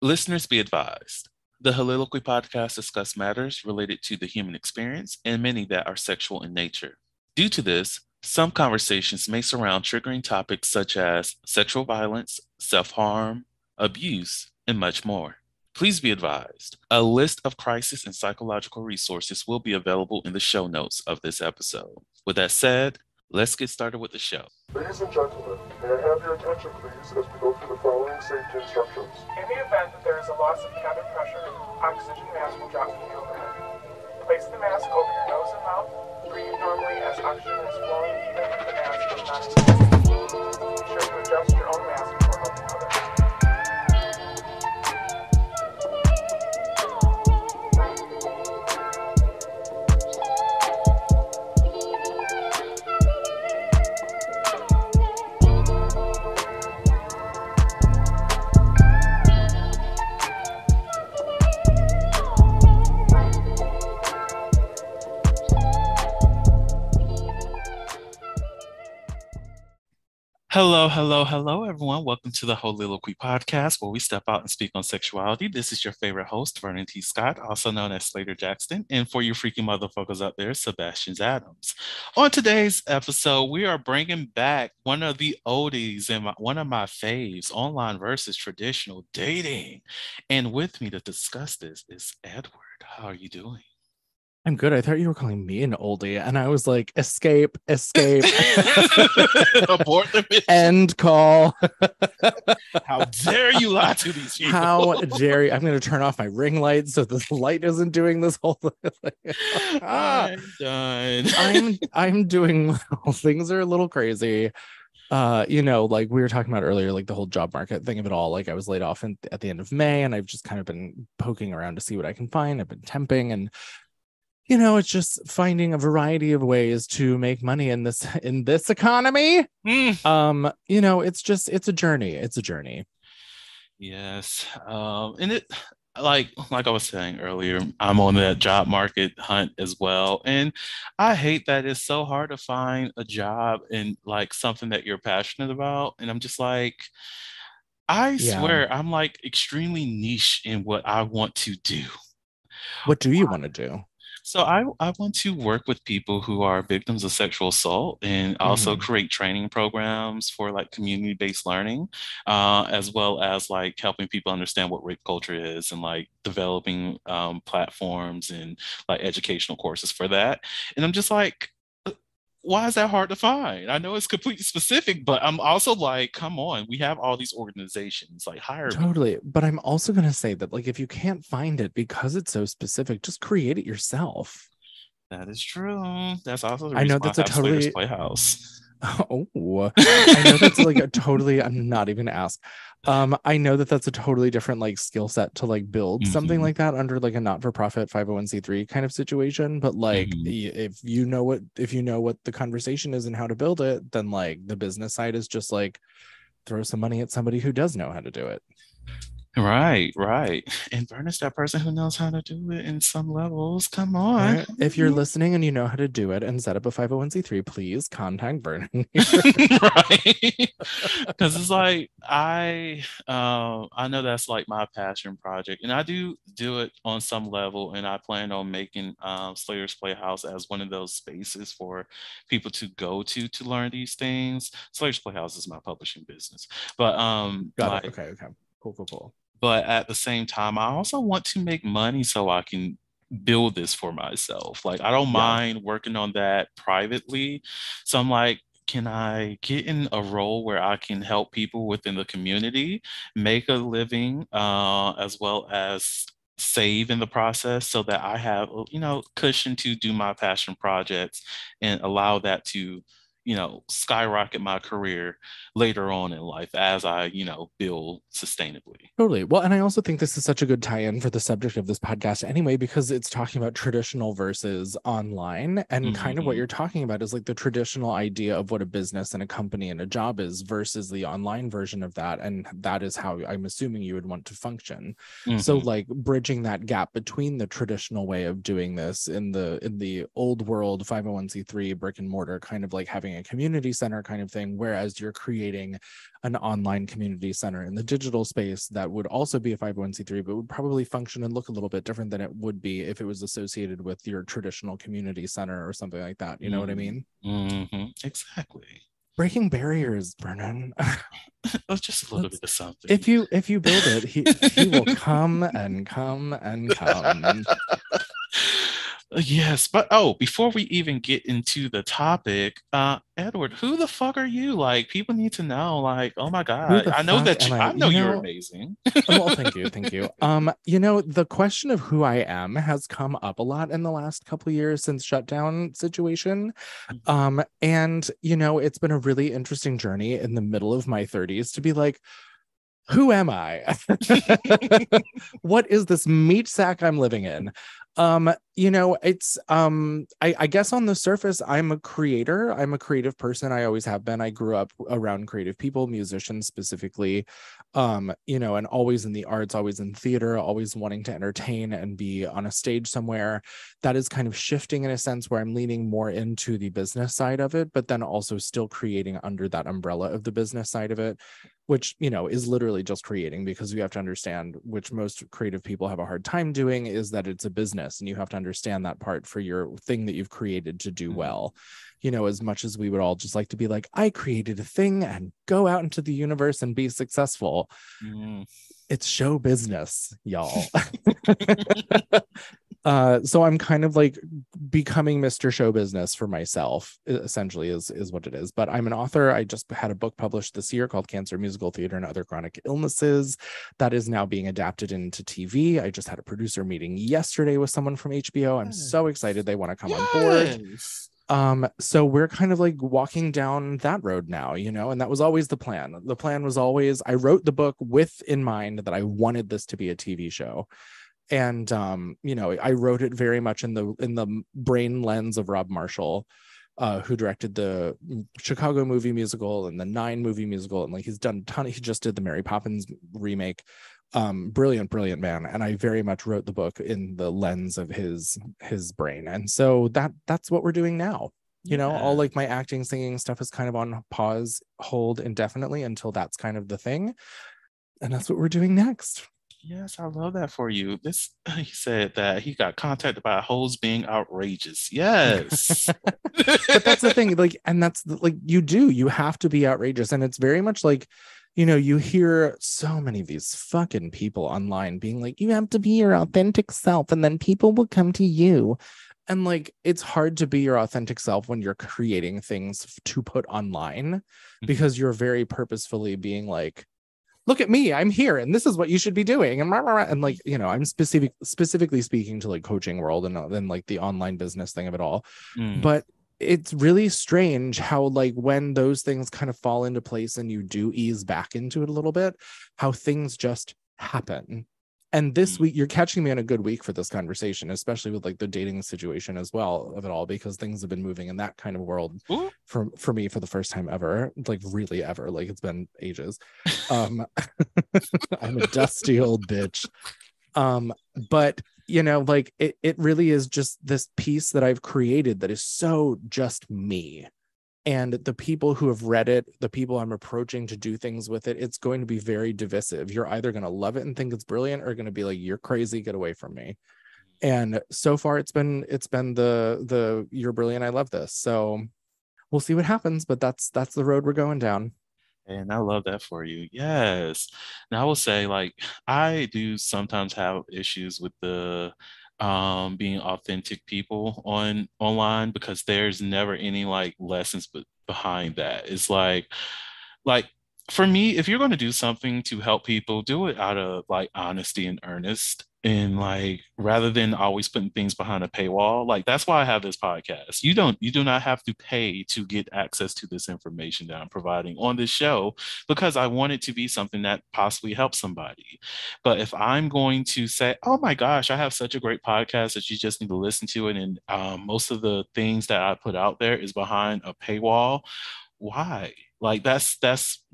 Listeners be advised. The Soliloquy podcast discuss matters related to the human experience and many that are sexual in nature. Due to this, some conversations may surround triggering topics such as sexual violence, self-harm, abuse, and much more. Please be advised, a list of crisis and psychological resources will be available in the show notes of this episode. With that said, let's get started with the show. Ladies and gentlemen, may I have your attention please as we go through the following safety instructions. In the event that there is a loss of cabin pressure, oxygen mask will drop from the overhead. Place the mask over your nose and mouth. Breathe normally as oxygen is flowing even if the mask is not inflated. Be sure to adjust your own mask before helping others. Hello, everyone. Welcome to the Soliloquy podcast, where we step out and speak on sexuality. This is your favorite host, Vernon T. Scott, also known as Slaytor Jackson, and for you freaky motherfuckers out there, Sebastian Adams. On today's episode, we are bringing back one of the oldies and one of my faves, online versus traditional dating. And with me to discuss this is Edward. How are you doing? I'm good. I thought you were calling me an oldie, and I was like, escape. Abort the mission. End call. How dare you lie to these people? How dare you? I'm going to turn off my ring light so the light isn't doing this whole thing. I'm done. I'm doing well. Things are a little crazy. Like we were talking about earlier, like the whole job market thing of it all. Like I was laid off at the end of May, and I've just kind of been poking around to see what I can find. I've been temping, and it's just finding a variety of ways to make money in this economy. It's a journey. It's a journey. Yes. And it like I was saying earlier, I'm on that job market hunt as well. And I hate that it's so hard to find a job in like something that you're passionate about. And I'm just like, I swear I'm like extremely niche in what I want to do. What do you want to do? So I want to work with people who are victims of sexual assault and also create training programs for like community-based learning, as well as like helping people understand what rape culture is and like developing platforms and like educational courses for that. And I'm just like, why is that hard to find? I know it's completely specific, but I'm also like, come on, we have all these organizations, like hire me. Totally. But I'm also going to say that like, if you can't find it because it's so specific, just create it yourself. That is true. That's also the reason I know that's a totally Playhouse. Oh, I know that's like a totally, I'm not even gonna ask. I know that's a totally different like skill set to like build something like that under like a not-for-profit 501c3 kind of situation. But like if you know what the conversation is and how to build it, then like the business side is just like throw some money at somebody who does know how to do it. Right. And Vernon's that person who knows how to do it in some levels. Come on. Right? If you're listening and you know how to do it and set up a 501c3, please contact Vernon. Right. Because it's like I know that's like my passion project, and I do it on some level, and I plan on making Slaytor's Playhouse as one of those spaces for people to go to learn these things. Slaytor's Playhouse is my publishing business, but Got it. Okay. Cool. But at the same time, I also want to make money so I can build this for myself. Like, I don't mind working on that privately. So I'm like, can I get in a role where I can help people within the community make a living, as well as save in the process so that I have, cushion to do my passion projects and allow that to skyrocket my career later on in life as I, build sustainably. Totally. Well, and I also think this is such a good tie-in for the subject of this podcast anyway, because it's talking about traditional versus online. And kind of what you're talking about is like the traditional idea of what a business and a company and a job is versus the online version of that. And that is how I'm assuming you would want to function. So like bridging that gap between the traditional way of doing this in the old world 501c3 brick and mortar, kind of like having creating a community center kind of thing, whereas you're creating an online community center in the digital space that would also be a 501c3, but would probably function and look a little bit different than it would be if it was associated with your traditional community center or something like that. You know what I mean? Exactly. Breaking barriers, Brennan. Oh, just a little bit of something. If you build it, he will come and come and come. Yes, but before we even get into the topic, Edward, who the fuck are you? Like, people need to know, like, oh my Who God, the I know fuck that am you, I? I know you're amazing. Well, thank you, thank you. The question of who I am has come up a lot in the last couple of years since shutdown situation. And it's been a really interesting journey in the middle of my 30s to be like, who am I? What is this meat sack I'm living in? It's I guess on the surface, I'm a creator. I'm a creative person. I always have been. I grew up around creative people, musicians specifically, and always in the arts, always in theater, always wanting to entertain and be on a stage somewhere. That is kind of shifting in a sense where I'm leaning more into the business side of it, but then also still creating under that umbrella of the business side of it, which is literally just creating, because you have to understand, which most creative people have a hard time doing, is that it's a business and you have to understand that part for your thing that you've created to do well. As much as we would all just like to be like, I created a thing and go out into the universe and be successful. It's show business, y'all. So I'm kind of like becoming Mr. Show Business for myself, essentially is what it is. But I'm an author. I just had a book published this year called Cancer, Musical Theater, and Other Chronic Illnesses that is now being adapted into TV. I just had a producer meeting yesterday with someone from HBO. I'm so excited they want to come on board. So we're kind of like walking down that road now, and that was always the plan. The plan was always, I wrote the book with in mind that I wanted this to be a TV show. And I wrote it very much in the brain lens of Rob Marshall, who directed the Chicago movie musical and the 9 movie musical, and like he's done a ton. He just did the Mary Poppins remake. Brilliant man. And I very much wrote the book in the lens of his brain, and so that's what we're doing now. All like my acting, singing stuff is kind of on pause, hold indefinitely until that's kind of the thing, and that's what we're doing next. Yes, I love that for you. He said that he got contacted by hoes being outrageous. Yes. But that's the thing, like, and that's like, you have to be outrageous. And it's very much like, you hear so many of these fucking people online being like, you have to be your authentic self and then people will come to you. And like, it's hard to be your authentic self when you're creating things to put online, because you're very purposefully being like, look at me, I'm here, and this is what you should be doing. And like, I'm specifically speaking to like coaching world and then like the online business thing of it all. But it's really strange how like when those things kind of fall into place and you do ease back into it a little bit, how things just happen. And this week, you're catching me on a good week for this conversation, especially with like the dating situation as well of it all, because things have been moving in that kind of world for me for the first time ever, like really ever. Like it's been ages. I'm a dusty old bitch. But like it really is just this piece that I've created that is so just me. And the people who have read it, the people I'm approaching to do things with it, it's going to be very divisive. You're either going to love it and think it's brilliant, or going to be like, you're crazy, get away from me. And so far it's been the you're brilliant, I love this. So we'll see what happens, but that's the road we're going down. And I love that for you. Yes. Now I will say, like, I do sometimes have issues with the being authentic people online, because there's never any like lessons behind that. It's like for me, if you're going to do something to help people, do it out of like honesty and earnest, and like rather than always putting things behind a paywall. Like that's why I have this podcast. You do not have to pay to get access to this information that I'm providing on this show, because I want it to be something that possibly helps somebody. But if I'm going to say, oh my gosh, I have such a great podcast that you just need to listen to it, and most of the things that I put out there is behind a paywall, why? Like that's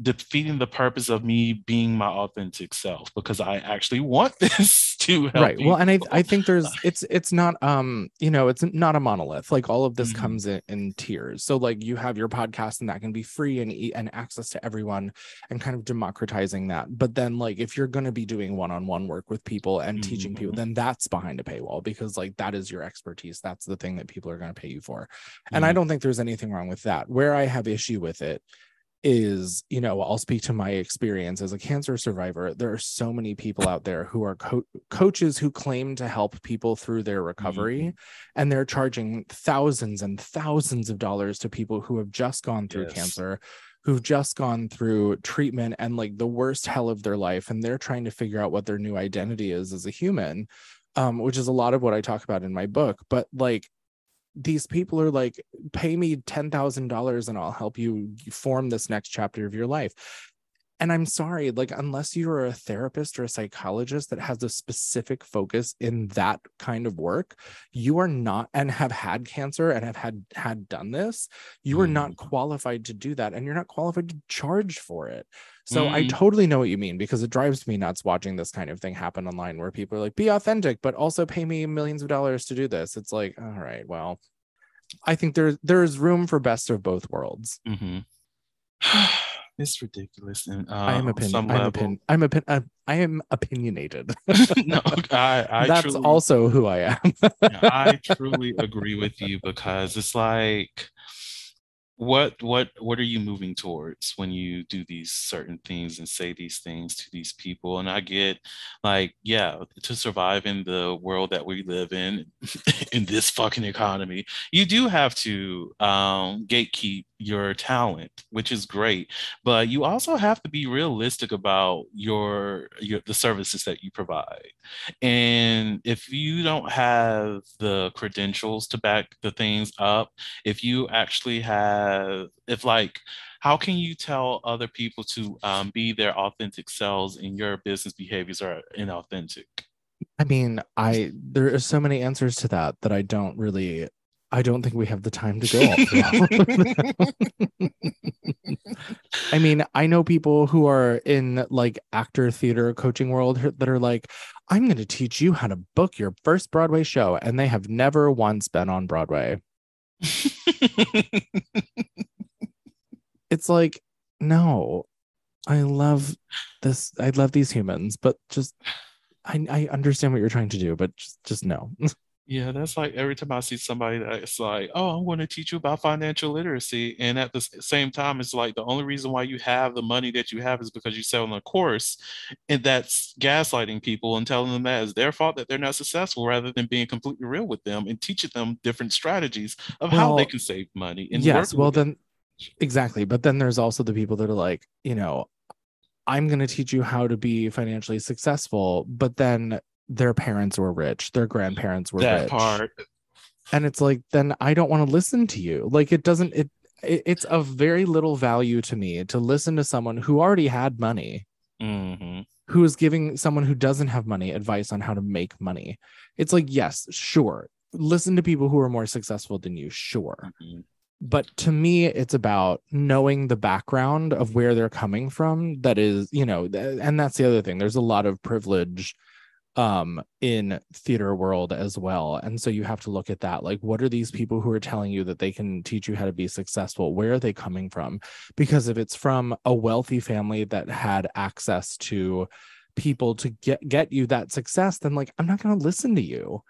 defeating the purpose of me being my authentic self, because I actually want this to Right. helping Well, and I people. think there's it's not it's not a monolith. Like all of this Mhm. comes in tiers. So like you have your podcast and that can be free and access to everyone and kind of democratizing that. But then like if you're going to be doing one-on-one work with people and teaching people, Mhm. then that's behind a paywall because like that is your expertise. That's the thing that people are going to pay you for. And I Mhm. don't think there's anything wrong with that. Where I have issue with it is, I'll speak to my experience as a cancer survivor. There are so many people out there who are coaches who claim to help people through their recovery, Mhm. and they're charging thousands and thousands of dollars to people who have just gone through Yes. cancer, who've just gone through treatment and like the worst hell of their life, and they're trying to figure out what their new identity is as a human, which is a lot of what I talk about in my book. But like these people are like, pay me $10,000 and I'll help you form this next chapter of your life. And I'm sorry, like, unless you're a therapist or a psychologist that has a specific focus in that kind of work, you are not, and have had cancer and have had done this, you are not Mhm. qualified to do that. And you're not qualified to charge for it. So I Mhm. totally know what you mean, because it drives me nuts watching this kind of thing happen online where people are like, be authentic, but also pay me millions of dollars to do this. It's like, all right, well, I think there's room for best of both worlds. Mhm. It's ridiculous, and I am on opinion. some level, I am opinionated. no, I That's truly, also who I am. yeah, I truly agree with you because it's like, what are you moving towards when you do these certain things and say these things to these people? And I get like, yeah, to survive in the world that we live in, in this fucking economy, you do have to gatekeep your talent, which is great, but you also have to be realistic about your the services that you provide. And if you don't have the credentials to back the things up, if you actually have, if like, how can you tell other people to be their authentic selves and your business behaviors are inauthentic? I mean, there are so many answers to that that I don't think we have the time to go all through all of them. I mean, I know people who are in like actor theater coaching world that are like, I'm going to teach you how to book your first Broadway show. And they have never once been on Broadway. It's like, no, I love this. I love these humans, but just, I understand what you're trying to do, but just no. Yeah, that's like every time I see somebody that's like, "Oh, I'm going to teach you about financial literacy," and at the same time, it's like the only reason why you have the money that you have is because you sell on a course, and that's gaslighting people and telling them that it's their fault that they're not successful, rather than being completely real with them and teaching them different strategies of how they Well, can save money and yes. working Well, with it. then, exactly. But then there's also the people that are like, I'm going to teach you how to be financially successful, but then their parents were rich, their grandparents were That rich. part. And it's like, then I don't want to listen to you. Like it doesn't it's of very little value to me to listen to someone who already had money, Hmm. who is giving someone who doesn't have money advice on how to make money. It's like, yes, sure. Listen to people who are more successful than you, sure. Hmm. But to me, it's about knowing the background of where they're coming from. That is, and that's the other thing. There's a lot of privilege in theater world as well, and so you have to look at that, like, what are these people who are telling you that they can teach you how to be successful, where are they coming from? Because if it's from a wealthy family that had access to people to get you that success, then like, I'm not going to listen to you,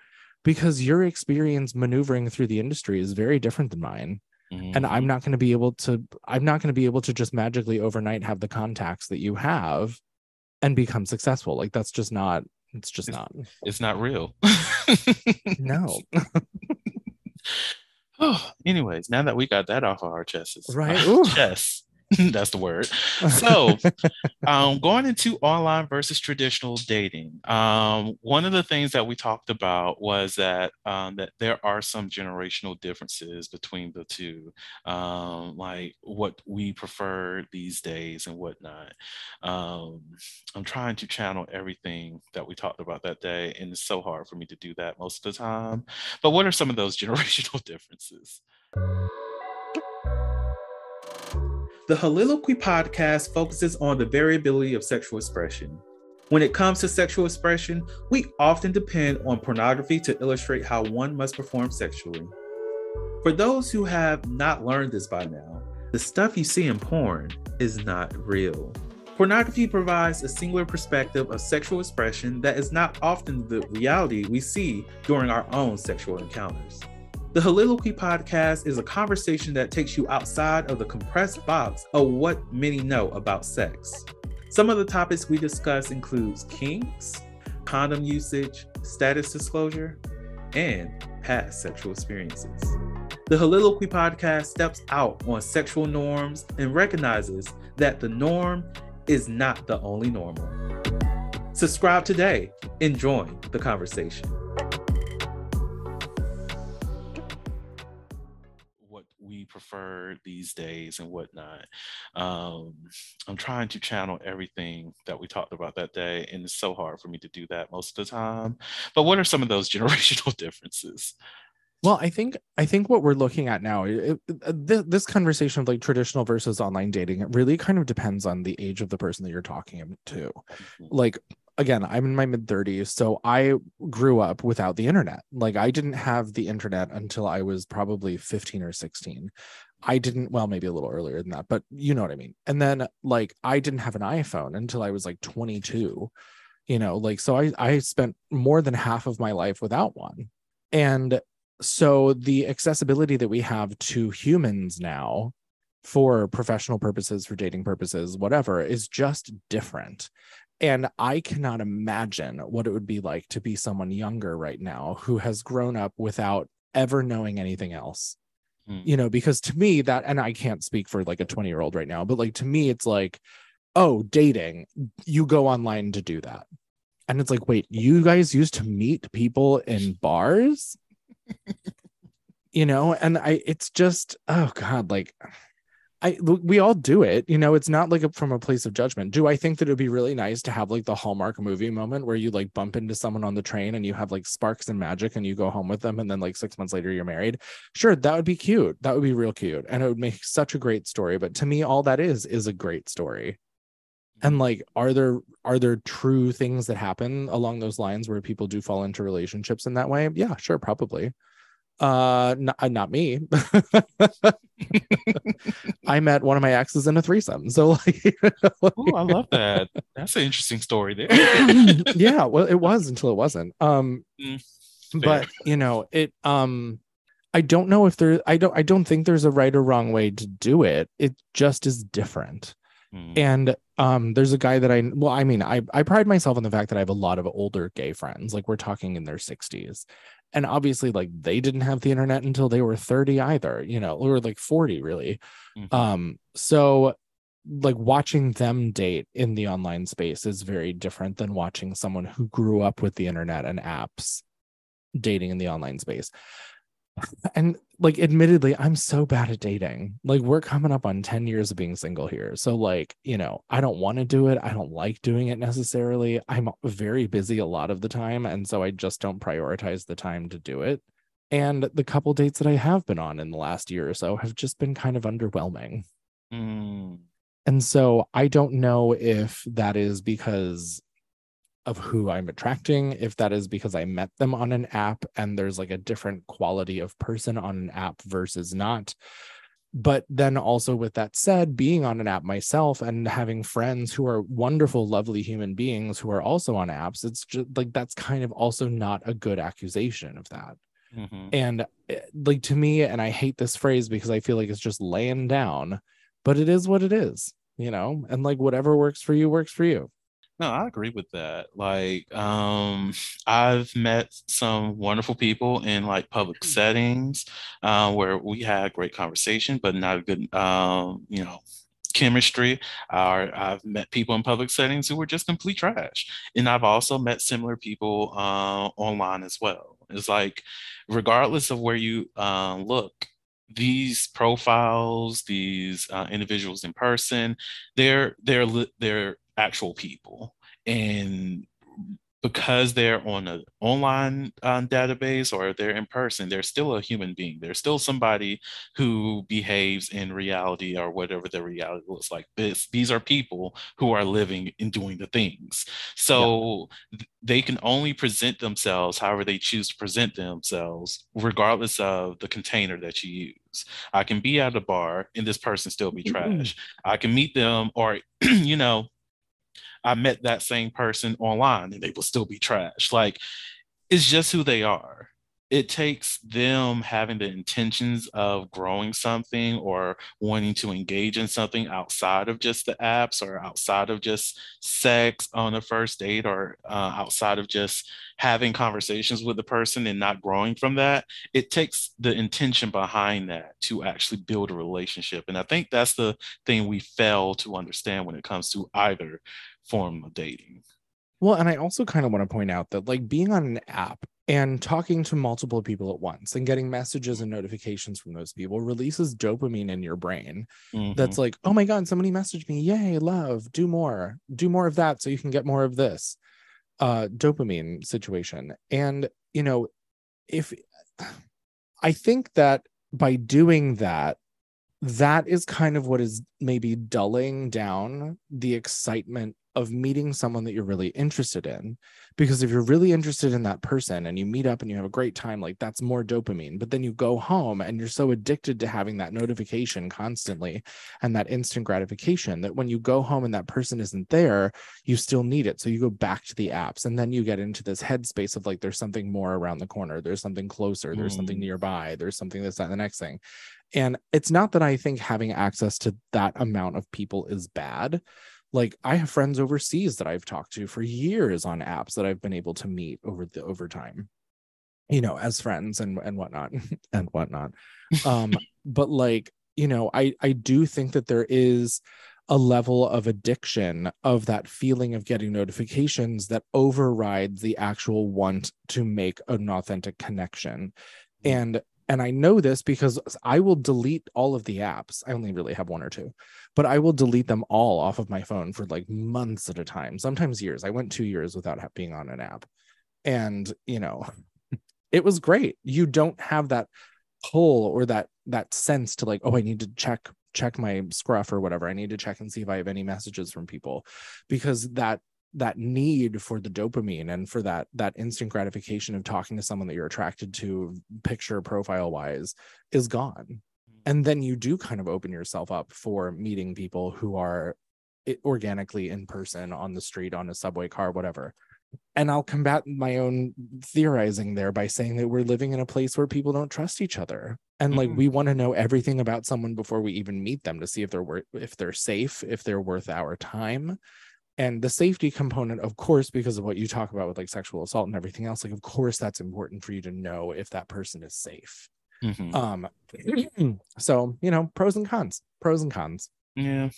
because your experience maneuvering through the industry is very different than mine. And Hmm. I'm not going to be able to just magically overnight have the contacts that you have and become successful. Like that's just not, it's just It's, not. it's not real. No. Oh, anyways, now that we got that off of our chests, Right. Ooh. chest, that's the word. So, going into online versus traditional dating, one of the things that we talked about was that there are some generational differences between the two, like what we prefer these days and whatnot. Um, I'm trying to channel everything that we talked about that day, and it's so hard for me to do that most of the time. But what are some of those generational differences? The Holiloquy podcast focuses on the variability of sexual expression. When it comes to sexual expression, we often depend on pornography to illustrate how one must perform sexually. For those who have not learned this by now, the stuff you see in porn is not real. Pornography provides a singular perspective of sexual expression that is not often the reality we see during our own sexual encounters. The Soliloquy podcast is a conversation that takes you outside of the compressed box of what many know about sex. Some of the topics we discuss includes kinks, condom usage, status disclosure, and past sexual experiences. The Soliloquy podcast steps out on sexual norms and recognizes that the norm is not the only normal. Subscribe today and join the conversation. What we prefer these days and whatnot. I'm trying to channel everything that we talked about that day, and it's so hard for me to do that most of the time. But what are some of those generational differences? Well, I think what we're looking at now, this conversation of like traditional versus online dating, it really kind of depends on the age of the person that you're talking to. Like, again, I'm in my mid-30s, so I grew up without the internet. Like, I didn't have the internet until I was probably 15 or 16. I didn't, well, maybe a little earlier than that, but you know what I mean. And then, like, I didn't have an iPhone until I was like 22, like, so I spent more than half of my life without one. And so the accessibility that we have to humans now for professional purposes, for dating purposes, whatever, is just different. And I cannot imagine what it would be like to be someone younger right now who has grown up without ever knowing anything else. Because to me that, and I can't speak for like a 20-year-old right now, but like to me, it's like, oh, dating, you go online to do that. And it's like, wait, you guys used to meet people in bars? And it's just, oh God, like we all do it, it's not like from a place of judgment. Do I think that it would be really nice to have like the Hallmark movie moment where you like bump into someone on the train and you have like sparks and magic and you go home with them and then like 6 months later you're married? Sure, that would be cute. That would be real cute. And it would make such a great story. But to me, all that is a great story. And like, are there true things that happen along those lines where people do fall into relationships in that way? Yeah, sure, probably. Not me. I met one of my exes in a threesome, so like oh, I love that. That's an interesting story there. Yeah, well, it was until it wasn't. But it I don't know if there, I don't think there's a right or wrong way to do it. It just is different. And there's a guy that I pride myself on the fact that I have a lot of older gay friends. Like, we're talking in their 60s. And obviously, like, they didn't have the internet until they were 30 either, or like 40 really. So like, watching them date in the online space is very different than watching someone who grew up with the internet and apps dating in the online space. And like, admittedly, I'm so bad at dating. Like, we're coming up on 10 years of being single here. So like, I don't want to do it. I don't like doing it necessarily. I'm very busy a lot of the time. And so I just don't prioritize the time to do it. And the couple dates that I have been on in the last year or so have just been kind of underwhelming. And so I don't know if that is because of who I'm attracting, if that is because I met them on an app and there's like a different quality of person on an app versus not. But then also, with that said, being on an app myself and having friends who are wonderful, lovely human beings who are also on apps, it's just like, that's kind of also not a good accusation of that. And like, to me, and I hate this phrase because I feel like it's just laying down, but it is what it is, and like, whatever works for you works for you. No, I agree with that. Like, I've met some wonderful people in like public settings, where we had great conversation, but not a good, chemistry. I've met people in public settings who were just complete trash. And I've also met similar people online as well. It's like, regardless of where you look, these profiles, these individuals in person, they're actual people. And because they're on an online database or they're in person, they're still a human being. They're still somebody who behaves in reality or whatever the reality looks like. These are people who are living and doing the things. Yeah. So they can only present themselves however they choose to present themselves, regardless of the container that you use. I can be at a bar and this person still be trash. I can meet them or, I met that same person online and they will still be trash. Like it's just who they are. It takes them having the intentions of growing something or wanting to engage in something outside of just the apps or outside of just sex on a first date or outside of just having conversations with the person and not growing from that. It takes the intention behind that to actually build a relationship. And I think that's the thing we fail to understand when it comes to either form of dating. Well, and I also kind of want to point out that like being on an app and talking to multiple people at once and getting messages and notifications from those people releases dopamine in your brain. Mm-hmm. That's like, oh my God, somebody messaged me. Yay, love, do more of that so you can get more of this dopamine situation. And, if I think that by doing that, that is kind of what is maybe dulling down the excitement of meeting someone that you're really interested in. Because if you're really interested in that person and you meet up and you have a great time, like that's more dopamine. But then you go home and you're so addicted to having that notification constantly and that instant gratification that when you go home and that person isn't there, you still need it. So you go back to the apps and then you get into this headspace of like, there's something more around the corner. There's something closer. There's something nearby. There's something that's not the next thing. And it's not that I think having access to that amount of people is bad. Like I have friends overseas that I've talked to for years on apps that I've been able to meet over time, as friends and whatnot and whatnot. But like, I do think that there is a level of addiction of that feeling of getting notifications that overrides the actual want to make an authentic connection. And I know this because I will delete all of the apps. I only really have one or two, but I will delete them all off of my phone for like months at a time, sometimes years. I went 2 years without being on an app. And, it was great. You don't have that pull or that sense to like, oh, I need to check my scruff or whatever. I need to check and see if I have any messages from people, because that need for the dopamine and for that instant gratification of talking to someone that you're attracted to picture profile wise is gone. And then you do kind of open yourself up for meeting people who are organically in person on the street, on a subway car, whatever. And I'll combat my own theorizing there by saying that we're living in a place where people don't trust each other. And like, we want to know everything about someone before we even meet them to see if they're safe, if they're worth our time. And the safety component, of course, because of what you talk about with like sexual assault and everything else, like, of course, that's important for you to know if that person is safe. So, pros and cons. Yeah.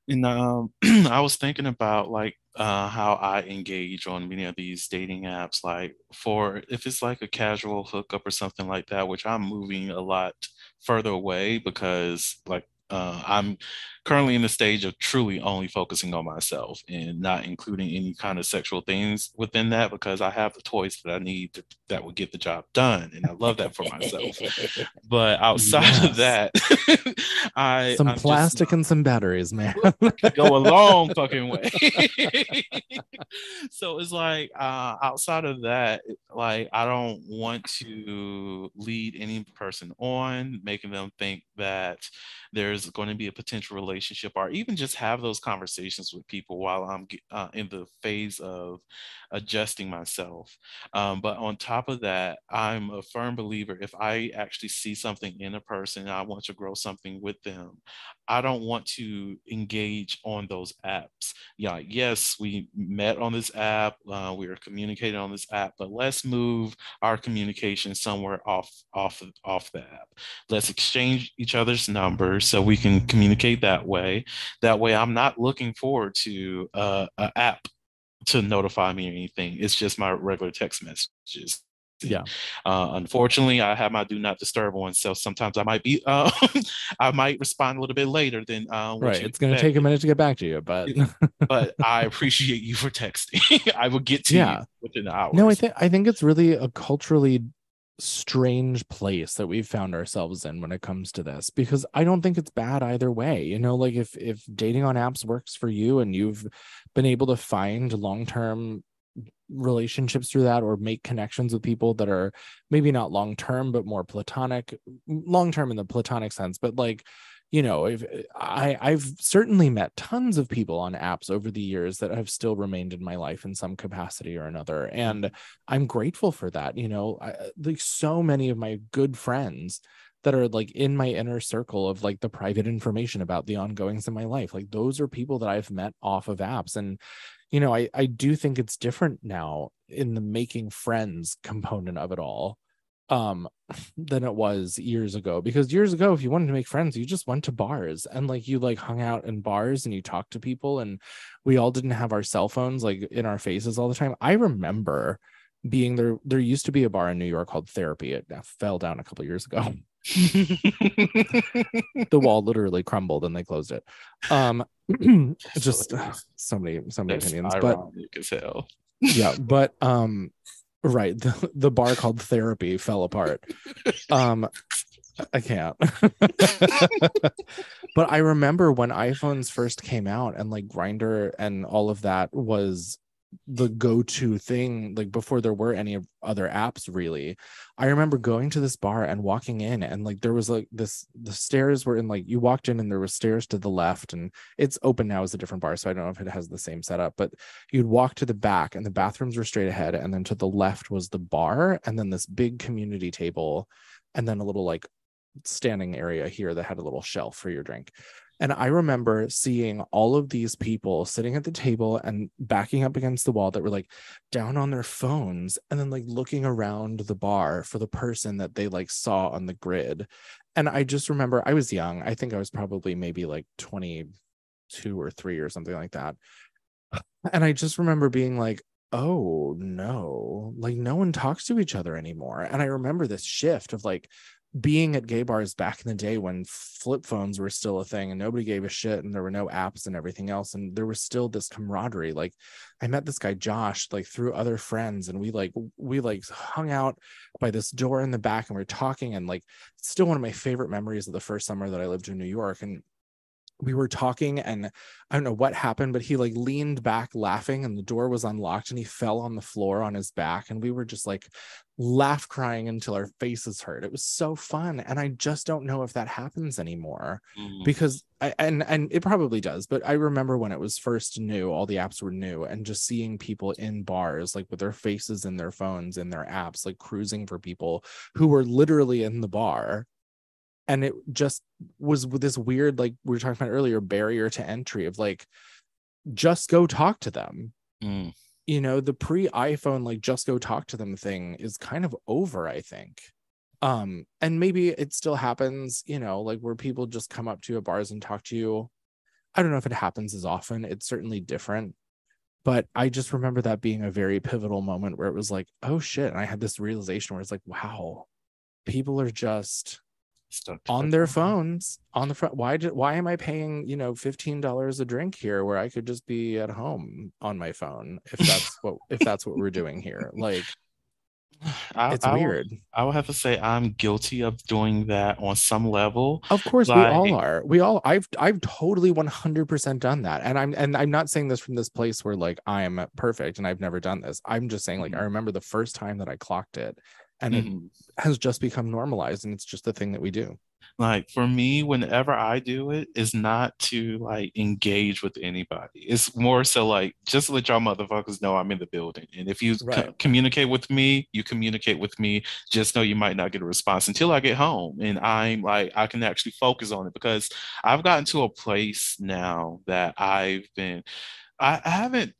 And I was thinking about like how I engage on many of these dating apps, like for if it's like a casual hookup or something like that, which I'm moving a lot further away because like I'm currently in the stage of truly only focusing on myself and not including any kind of sexual things within that because I have the toys that I need that will get the job done. And I love that for myself. But outside of that, I'm plastic just, and some batteries, man. go a long fucking way. So it's like outside of that, like I don't want to lead any person on, making them think that there's going to be a potential relationship, or even just have those conversations with people while I'm in the phase of adjusting myself. But on top of that, I'm a firm believer if I actually see something in a person and I want to grow something with them, I don't want to engage on those apps. Yeah, yes, we met on this app, we are communicating on this app, but let's move our communication somewhere off the app. Let's exchange each other's numbers so we can communicate that way. That way, I'm not looking forward to an app to notify me or anything. It's just my regular text messages. And Yeah. unfortunately, I have my do not disturb on, so sometimes I might be I might respond a little bit later than what Right. you It's going to take a expected. minute to get back to you, but But I appreciate you for texting. I will get to you yeah. within No, hours. I think it's really a culturally strange place that we've found ourselves in when it comes to this, because I don't think it's bad either way. Like if dating on apps works for you and you've been able to find long-term relationships through that, or make connections with people that are maybe not long term but more platonic, long term in the platonic sense, but like, if I've certainly met tons of people on apps over the years that have still remained in my life in some capacity or another, and Mhm. I'm grateful for that. Like so many of my good friends that are like in my inner circle of like the private information about the ongoings in my life, like those are people that I've met off of apps. And I do think it's different now in the making friends component of it all, um than it was years ago. Because years ago, if you wanted to make friends, you just went to bars and like you like hung out in bars and you talked to people, and we all didn't have our cell phones like in our faces all the time. I remember being there used to be a bar in New York called Therapy. It fell down a couple years ago. The wall literally crumbled and they closed it. um That's just hilarious. so many That's opinions, but ironic as hell. yeah, but right, the bar called Therapy fell apart. um I can't. But I remember when iPhones first came out and like Grinder and all of that was the go-to thing, like before there were any other apps really. I remember going to this bar and walking in, and like there was like the stairs were in, like you walked in and there was stairs to the left, and it's open now as a different bar, so I don't know if it has the same setup, but you'd walk to the back and the bathrooms were straight ahead, and then to the left was the bar, and then this big community table, and then a little like standing area here that had a little shelf for your drink. And I remember seeing all of these people sitting at the table and backing up against the wall that were like down on their phones, and then like looking around the bar for the person that they like saw on the grid. And I just remember, I was young. I think I was probably maybe like 22 or 3 or something like that. And I just remember being like, oh no, like no one talks to each other anymore. And I remember this shift of like being at gay bars back in the day when flip phones were still a thing and nobody gave a shit and there were no apps and everything else. And there was still this camaraderie. Like I met this guy, Josh, like through other friends, and we hung out by this door in the back and we are talking. And like, still one of my favorite memories of the first summer that I lived in New York. And we were talking, and I don't know what happened, but he like leaned back laughing and the door was unlocked and he fell on the floor on his back, and we were just like laugh crying until our faces hurt. It was so fun, and I just don't know if that happens anymore, Mhm. because and it probably does, but I remember when it was first new, all the apps were new, and just seeing people in bars like with their faces in their phones in their apps, like cruising for people who were literally in the bar. And it just was with this weird, like we were talking about earlier, barrier to entry of like, just go talk to them. Mm. The pre-iPhone, like just go talk to them thing is kind of over, I think. And maybe it still happens, like where people just come up to you at bars and talk to you. I don't know if it happens as often. It's certainly different. But I just remember that being a very pivotal moment where it was like, oh shit. And I had this realization where it's like, wow, people are just Stuck to on their their phone. phones on the front. Why am I paying $15 a drink here where I could just be at home on my phone, if that's what we're doing here? Like, I, it's I will weird. I will have to say I'm guilty of doing that on some level. Of course we all Like, are. I've totally 100% done that. And I'm not saying this from this place where like I'm perfect and I've never done this. I'm just saying, like, I mhm, remember the first time that I clocked it, and it mhm. has just become normalized, and it's just a thing that we do. Like for me, whenever I do it, is not to like engage with anybody. It's more so like just let y'all motherfuckers know I'm in the building. And if you Right. communicate with me, you communicate with me. Just know you might not get a response until I get home, and I'm like I can actually focus on it because I've gotten to a place now that I haven't.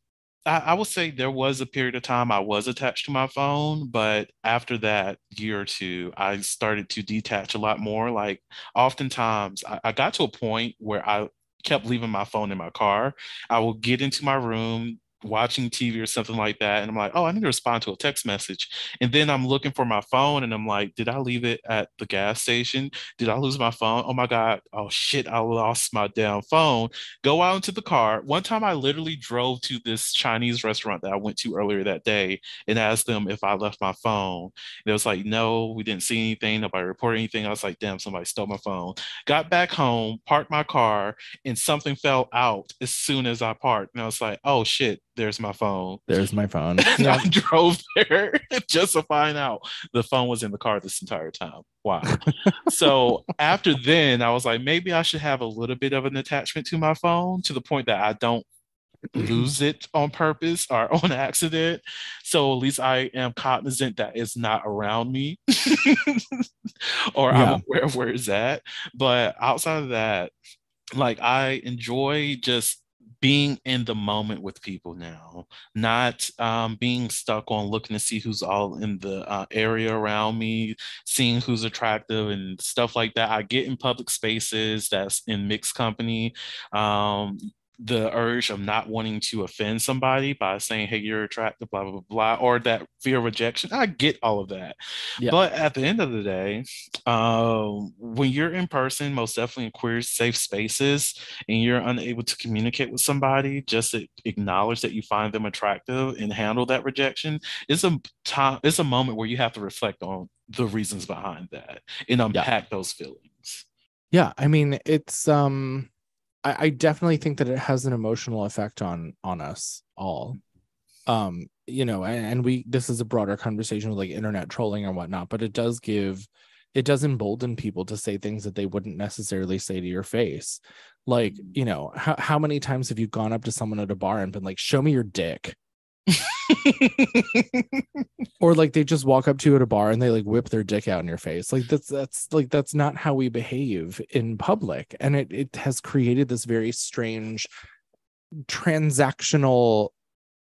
I would say there was a period of time I was attached to my phone, but after that year or two, I started to detach a lot more. Like, oftentimes, I got to a point where I kept leaving my phone in my car. I will get into my room. watching TV or something like that. And I'm like, oh, I need to respond to a text message. And then I'm looking for my phone and I'm like, did I leave it at the gas station? Did I lose my phone? Oh my God. Oh shit. I lost my damn phone. Go out into the car. One time I literally drove to this Chinese restaurant that I went to earlier that day and asked them if I left my phone. And it was like, no, we didn't see anything. Nobody reported anything. I was like, damn, somebody stole my phone. Got back home, parked my car, and something fell out as soon as I parked. And I was like, oh shit, there's my phone. There's my phone. And Yeah. I drove there just to find out the phone was in the car this entire time. Wow. So after then, I was like, maybe I should have a little bit of an attachment to my phone to the point that I don't lose it on purpose or on accident. So at least I am cognizant that it's not around me or I'm Yeah. aware of where it's at. But outside of that, like I enjoy just being in the moment with people now, not being stuck on looking to see who's all in the area around me, seeing who's attractive and stuff like that. I get in public spaces that's in mixed company. The urge of not wanting to offend somebody by saying, hey, you're attractive, blah, blah, blah, or that fear of rejection. I get all of that. Yeah. But at the end of the day, when you're in person, most definitely in queer safe spaces, and you're unable to communicate with somebody, just to acknowledge that you find them attractive and handle that rejection, is a time, it's a moment where you have to reflect on the reasons behind that and Yeah. unpack those feelings. Yeah. I mean, it's I definitely think that it has an emotional effect on us all. You know, and we this is a broader conversation with like internet trolling and whatnot, but it does embolden people to say things that they wouldn't necessarily say to your face. Like, you know, how many times have you gone up to someone at a bar and been like, show me your dick? Or like they just walk up to you at a bar and they like whip their dick out in your face. Like that's not how we behave in public. And it has created this very strange transactional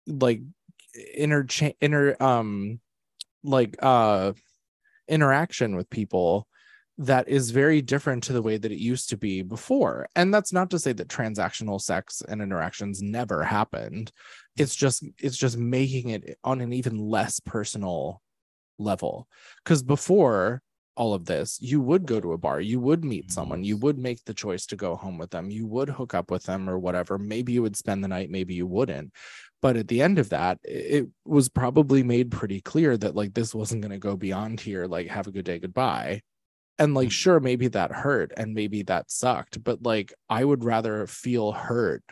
like like interaction with people that is very different to the way that it used to be before. And that's not to say that transactional sex and interactions never happened. It's just making it on an even less personal level. Because before all of this, you would go to a bar, you would meet someone, you would make the choice to go home with them, you would hook up with them or whatever. Maybe you would spend the night, maybe you wouldn't. But at the end of that, it was probably made pretty clear that like this wasn't going to go beyond here, like have a good day, goodbye. And like, sure, maybe that hurt and maybe that sucked, but like I would rather feel hurt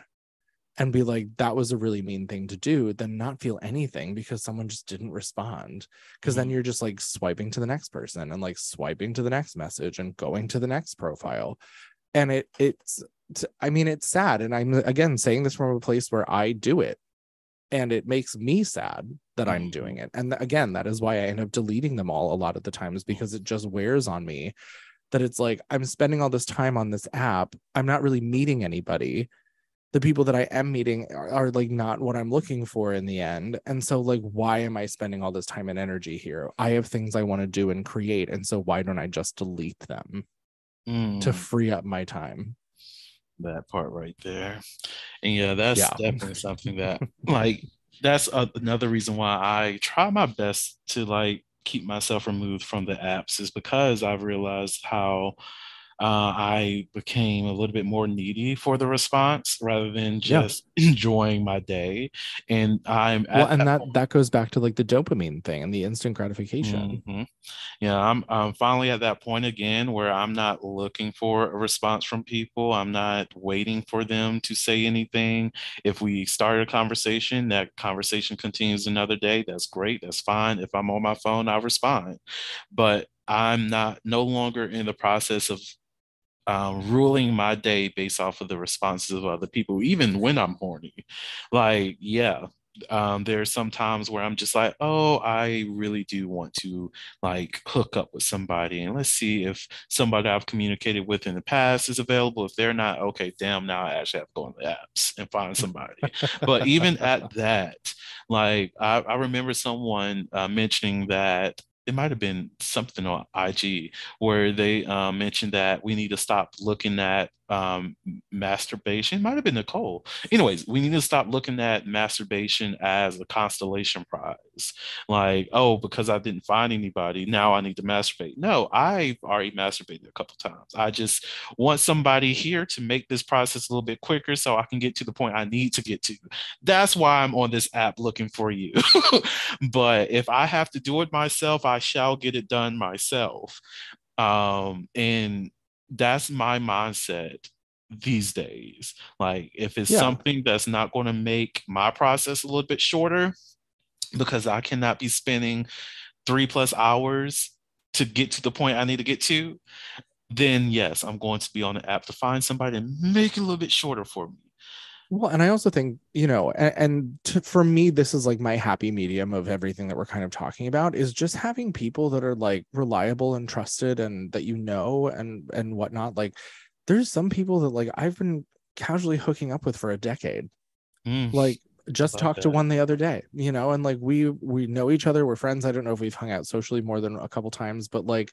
and be like, that was a really mean thing to do than not feel anything because someone just didn't respond. Because then you're just like swiping to the next person and like swiping to the next message and going to the next profile. And it's I mean, it's sad. And I'm again saying this from a place where I do it. And it makes me sad that I'm doing it. And again, that is why I end up deleting them all a lot of the times, because it just wears on me that it's like, I'm spending all this time on this app. I'm not really meeting anybody. The people that I am meeting are like not what I'm looking for in the end. And so like, why am I spending all this time and energy here? I have things I want to do and create. And so why don't I just delete them to free up my time? That part right there. And yeah, that's Yeah. definitely something that like that's another reason why I try my best to like keep myself removed from the apps, is because I've realized how I became a little bit more needy for the response rather than Yeah. just enjoying my day. And I'm Well, at and that that goes back to like the dopamine thing and the instant gratification. point. Yeah, I'm finally at that point again where I'm not looking for a response from people. I'm not waiting for them to say anything. If we start a conversation, that conversation continues another day. That's great. That's fine. If I'm on my phone, I'll respond. But I'm not no longer in the process of ruling my day based off of the responses of other people, even when I'm horny. Like, yeah, there's some times where I'm just like, oh, I really do want to like hook up with somebody, and let's see if somebody I've communicated with in the past is available. If they're not, okay, damn, now I actually have to go on the apps and find somebody. But even at that, like, I remember someone mentioning that it might have been something on IG where they mentioned that we need to stop looking at masturbation. It might have been Nicole. Anyways, we need to stop looking at masturbation as a constellation prize. Like, oh, because I didn't find anybody, now I need to masturbate. No, I've already masturbated a couple times. I just want somebody here to make this process a little bit quicker so I can get to the point I need to get to. That's why I'm on this app looking for you. But if I have to do it myself, I shall get it done myself. And that's my mindset these days. Like, if it's Yeah. something that's not going to make my process a little bit shorter, because I cannot be spending 3+ hours to get to the point I need to get to, then yes, I'm going to be on the app to find somebody and make it a little bit shorter for me. Well, and I also think, for me, this is like my happy medium of everything that we're kind of talking about is just having people that are like reliable and trusted and that and whatnot. Like, there's some people that like I've been casually hooking up with for a decade. Mm, Like, just love talked to that. one the other day, and like we know each other, we're friends. I don't know if we've hung out socially more than a couple times, but like,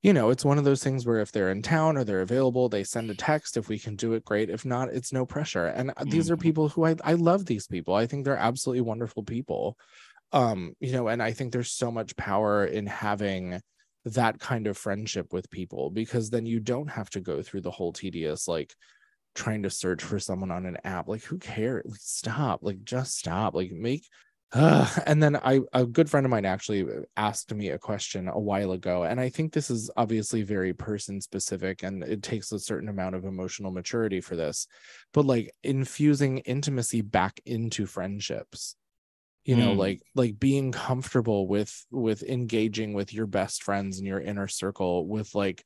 it's one of those things where if they're in town or they're available, they send a text. If we can do it, great. If not, it's no pressure. And these are Mhm. people who I love these people. I think they're absolutely wonderful people. And I think there's so much power in having that kind of friendship with people, because then you don't have to go through the whole tedious, like, trying to search for someone on an app. Like, who cares? Like, stop. Like, just stop. Like, make and then a good friend of mine actually asked me a question a while ago, and I think this is obviously very person specific, and it takes a certain amount of emotional maturity for this, but like infusing intimacy back into friendships, Mm, like being comfortable with engaging with your best friends in your inner circle, with like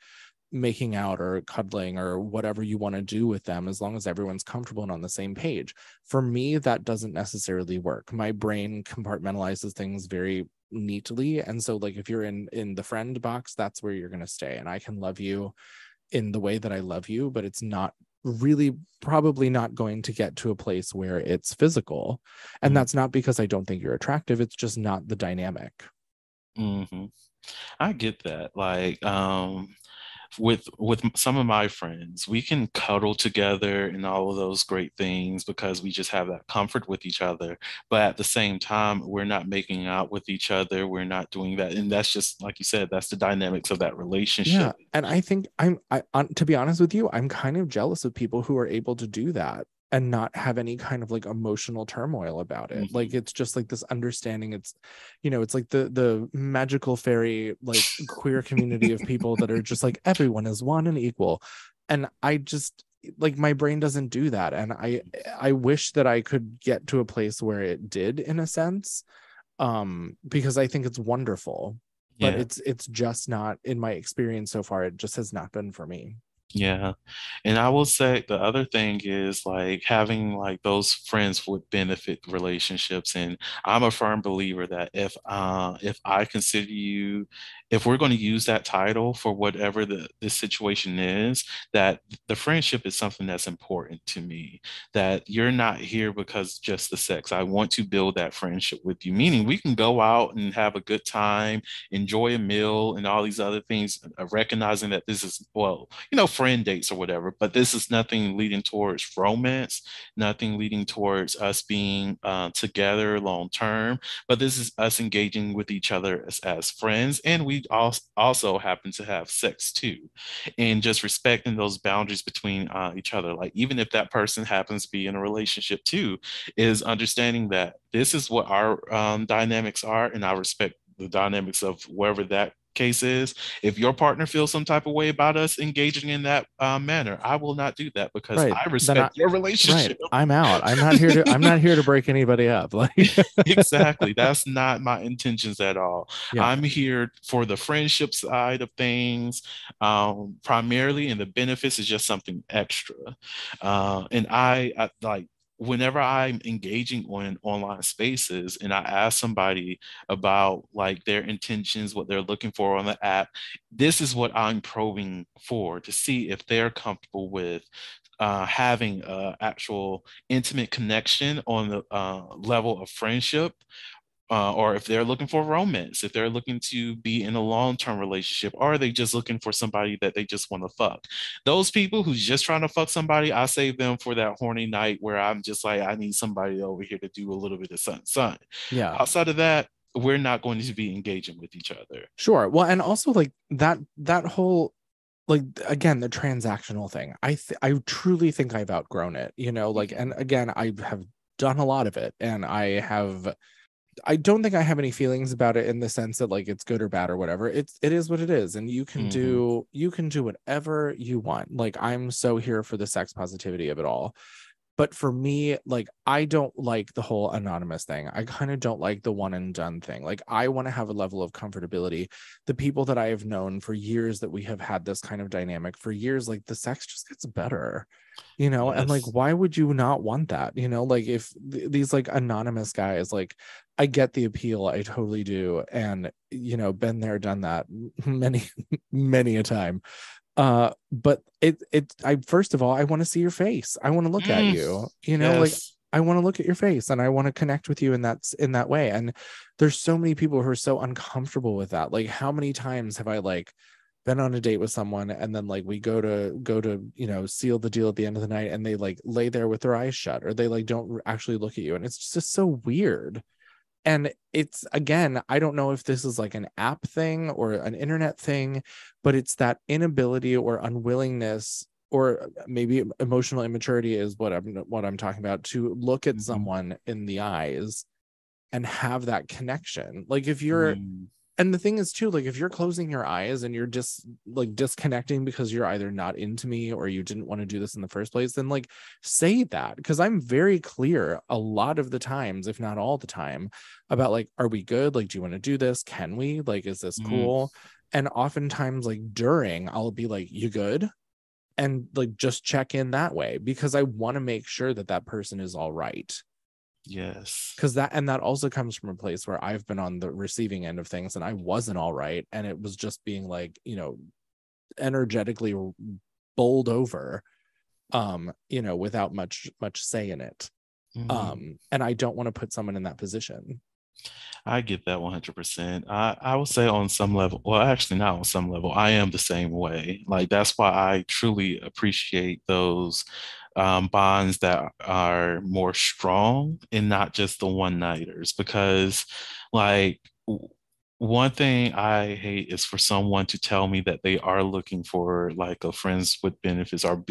making out or cuddling or whatever you want to do with them, as long as everyone's comfortable and on the same page. For me, that doesn't necessarily work. My brain compartmentalizes things very neatly, and so like if you're in the friend box, that's where you're going to stay, and I can love you in the way that I love you, but it's not really probably not going to get to a place where it's physical. And mm, that's not because I don't think you're attractive, it's just not the dynamic. mhm. I get that. Like, with some of my friends, we can cuddle together and all of those great things because we just have that comfort with each other. But at the same time, we're not making out with each other. We're not doing that. And that's just, like you said, that's the dynamics of that Yeah, relationship. and I think to be honest with you, I'm kind of jealous of people who are able to do that and not have any kind of like emotional turmoil about it. Like, Mhm. it's just like this understanding. It's like the magical fairy, like, queer community of people that are just like everyone is one and equal. And I just, like, my brain doesn't do that, and I wish that I could get to a place where it did, in a sense, because I think it's wonderful, but Yeah. it's just not, in my experience so far, it just has not been for me. Yeah. And I will say the other thing is like having like those friends with benefit relationships. And I'm a firm believer that if I consider you, if we're going to use that title for whatever this situation is, that the friendship is something that's important to me. That you're not here because just the sex. I want to build that friendship with you, meaning we can go out and have a good time, enjoy a meal and all these other things, recognizing that this is, well, friend dates or whatever, but this is nothing leading towards romance, nothing leading towards us being together long term, but this is us engaging with each other as friends. And we also happen to have sex too. And just respecting those boundaries between each other. Like, even if that person happens to be in a relationship too, is understanding that this is what our dynamics are, and I respect the dynamics of wherever that case is. If your partner feels some type of way about us engaging in that manner, I will not do that because Right. I Then respect your right. relationship. I'm out. I'm not here to break anybody up. Like, Exactly. That's not my intentions at all. yeah. I'm here for the friendship side of things, primarily, and the benefits is just something extra. And I like, whenever I'm engaging on online spaces and I ask somebody about like their intentions, what they're looking for on the app, this is what I'm probing for to see if they're comfortable with having an actual intimate connection on the level of friendship, or if they're looking for romance, if they're looking to be in a long-term relationship, or are they just looking for somebody that they just want to fuck? Those people who's just trying to fuck somebody, I save them for that horny night where I'm just like, I need somebody over here to do a little bit of sun. Yeah. Outside of that, we're not going to be engaging with each other. Sure. Well, and also like that whole, like, again, the transactional thing. I truly think I've outgrown it, like, and again, I have done a lot of it, and I don't think I have any feelings about it in the sense that like it's good or bad or whatever. It is what it is, and you can do whatever you want. Like, I'm so here for the sex positivity of it all. But for me, like, I don't like the whole anonymous thing. I kind of don't like the one and done thing. Like, I want to have a level of comfortability. The people that I have known for years, that we have had this kind of dynamic for years, like the sex just gets better, and like, Yes. why would you not want that? Like, if these like anonymous guys, like, I get the appeal. I totally do. And, been there, done that many, many a time. But I first of all, I want to see your face. I want to look at Mm, you, like, yes. I want to look at your face, and I want to connect with you in that way. And there's so many people who are so uncomfortable with that. Like, how many times have I like been on a date with someone, and then like we go to seal the deal at the end of the night, and they like lay there with their eyes shut, or they like don't actually look at you, and it's just so weird. And it's, again, I don't know if this is like an app thing or an internet thing, but it's that inability or unwillingness, or maybe emotional immaturity is what I'm talking about, to look at Mhm. someone in the eyes and have that connection. Like, if you're, Mm, and the thing is too, like, if you're closing your eyes and you're just like disconnecting because you're either not into me or you didn't want to do this in the first place, then like, say that. Because I'm very clear a lot of the times, if not all the time, about like, are we good? Like, do you want to do this? Can we? Like, is this mm, cool? And oftentimes, like, during, I'll be like, you good? And like, just check in that way, because I want to make sure that that person is all right. yes. Because that also comes from a place where I've been on the receiving end of things, and I wasn't all right, and it was just being like, energetically bowled over, without much say in it. Mhm. And I don't want to put someone in that position. I get that 100%. I would say on some level, well, actually not on some level, I am the same way. Like, that's why I truly appreciate those bonds that are more strong and not just the one-nighters, because like one thing I hate is for someone to tell me that they are looking for like a friends with benefits, or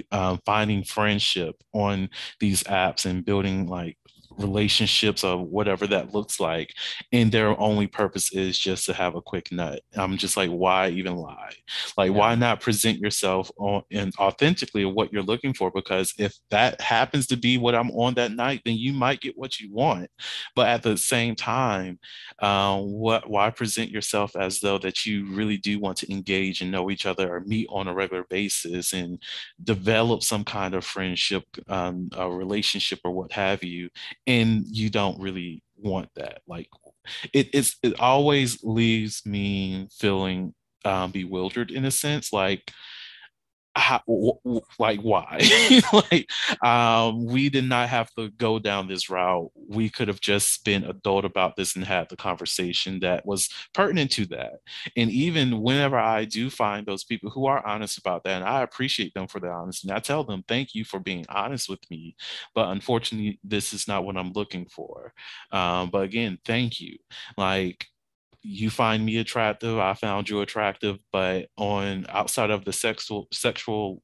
finding friendship on these apps and building like relationships or whatever that looks like, and their only purpose is just to have a quick nut. I'm just like, why even lie? Like, why Yeah. not present yourself on and authentically what you're looking for? Because if that happens to be what I'm on that night, then you might get what you want. But at the same time, why present yourself as though that you really do want to engage and know each other or meet on a regular basis and develop some kind of friendship, a relationship or what have you, and you don't really want that? Like, it always leaves me feeling bewildered in a sense, like, how, like, why? Like, we did not have to go down this route. We could have just been adult about this and had the conversation that was pertinent to that. And even whenever I do find those people who are honest about that, and I appreciate them for their honesty, and I tell them, thank you for being honest with me, but unfortunately this is not what I'm looking for. But again, thank you. Like, you find me attractive, I found you attractive, but on outside of the sexual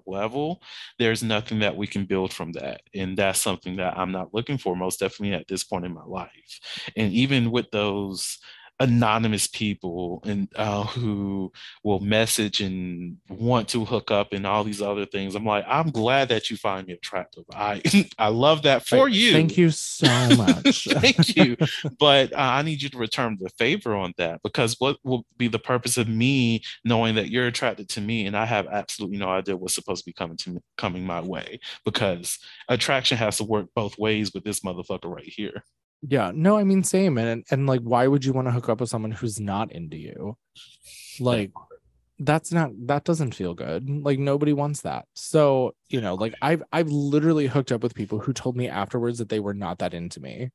level, there's nothing that we can build from that, and that's something that I'm not looking for, most definitely at this point in my life. And even with those anonymous people and who will message and want to hook up and all these other things, I'm like, I'm glad that you find me attractive. I I love that for Thank you. you so much. Thank you. But I need you to return the favor on that, because what will be the purpose of me knowing that you're attracted to me and I have absolutely no idea what's supposed to be coming my way? Because attraction has to work both ways with this motherfucker right here. Yeah, no, I mean, same. And like, why would you want to hook up with someone who's not into you? That Like, that doesn't feel good. Like, nobody wants that. So, like, I've literally hooked up with people who told me afterwards that they were not that into me.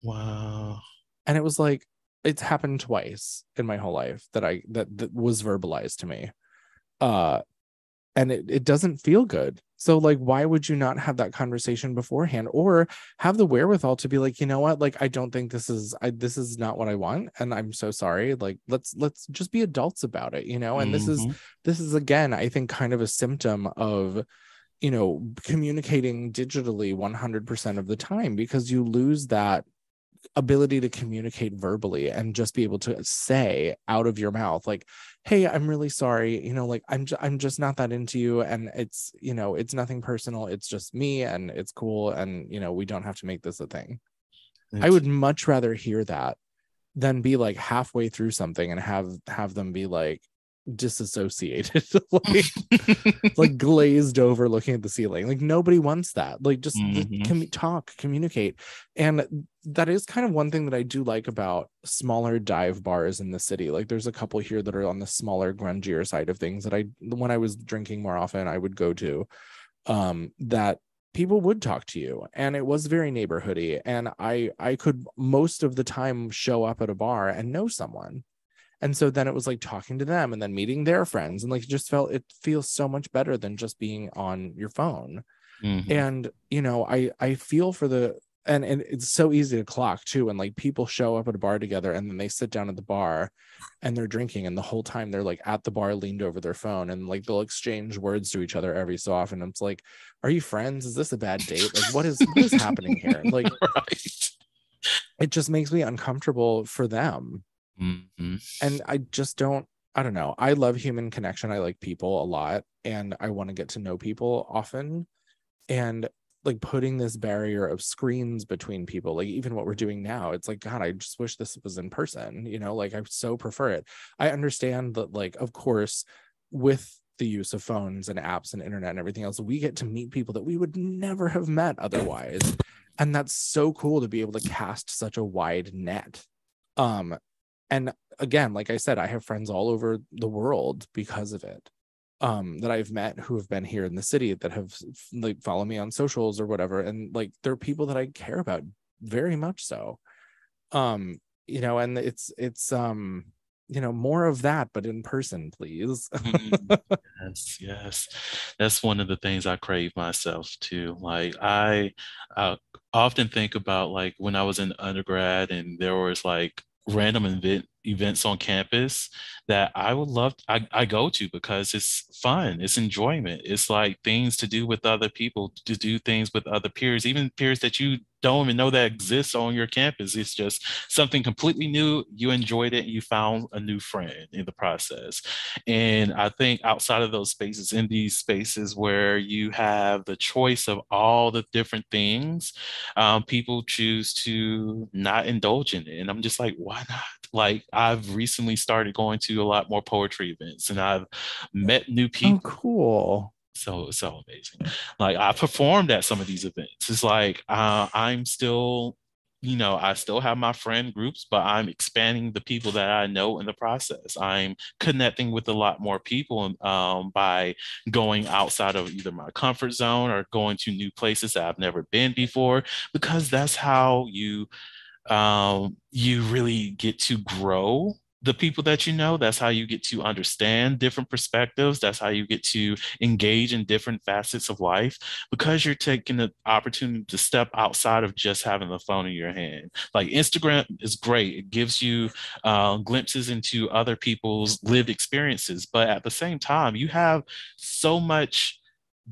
wow. And it was like, it's happened twice in my whole life that was verbalized to me. Uh, and it doesn't feel good. So like, why would you not have that conversation beforehand, or have the wherewithal to be like, you know what, like, I don't think this is not what I want, and I'm so sorry. Like, let's just be adults about it, you know. And Mm-hmm. this is again, I think, kind of a symptom of, you know, communicating digitally 100% of the time, because you lose that ability to communicate verbally and just be able to say out of your mouth, like, hey, I'm really sorry, you know, like, I'm just not that into you, and it's, you know, it's nothing personal, it's just me, and it's cool, and, you know, we don't have to make this a thing. I It's would much rather hear that than be like halfway through something and have them be like disassociated, like glazed over looking at the ceiling. Like, nobody wants that. Like, just hmm communicate. And that is kind of one thing that I do like about smaller dive bars in the city. Like, there's a couple here that are on the smaller, grungier side of things that when I was drinking more often, I would go to, that people would talk to you, and it was very neighborhoody, and I could most of the time show up at a bar and know someone. And so then it was like talking to them and then meeting their friends, and like, it feels so much better than just being on your phone. hmm And, you know, I feel for the, and it's so easy to clock too, and like, people show up at a bar together, and then they sit down at the bar and they're drinking, and the whole time they're like at the bar leaned over their phone, and like, they'll exchange words to each other every so often. It's like, are you friends? Is this a bad date? Like, what is happening here? Like, right. it just makes me uncomfortable for them. hmm And I don't know, I love human connection, I like people a lot, and I want to get to know people often. And like, putting this barrier of screens between people, like even what we're doing now, it's like, God, I just wish this was in person, you know. Like, I so prefer it. I understand that, like, of course, with the use of phones and apps and internet and everything else, we get to meet people that we would never have met otherwise, and that's so cool to be able to cast such a wide net. um and again, like I said, I have friends all over the world because of it, that I've met who have been here in the city, that have like follow me on socials or whatever, and like, they're people that I care about very much so. You know, and it's you know, more of that, but in person, please. Mm, yes, yes. That's one of the things I crave myself too. Like I often think about like when I was in undergrad and there was like random events on campus that I would love I go to because it's fun, it's enjoyment. It's like things to do with other people, to do things with other peers, even peers that you don't even know that exists on your campus. It's just something completely new. You enjoyed it and you found a new friend in the process. And I think outside of those spaces, in these spaces where you have the choice of all the different things, people choose to not indulge in it. And I'm just like, why not? Like, I've recently started going to a lot more poetry events and I've met new Oh, people. cool. So amazing. Like, I performed at some of these events. It's like I'm still, I still have my friend groups, but I'm expanding the people that I know in the process. I'm connecting with a lot more people by going outside of either my comfort zone or going to new places that I've never been before, because that's how you really get to grow the people that you know. That's how you get to understand different perspectives. That's how you get to engage in different facets of life, because you're taking the opportunity to step outside of just having the phone in your hand. Like, Instagram is great. It gives you glimpses into other people's lived experiences. But at the same time, you have so much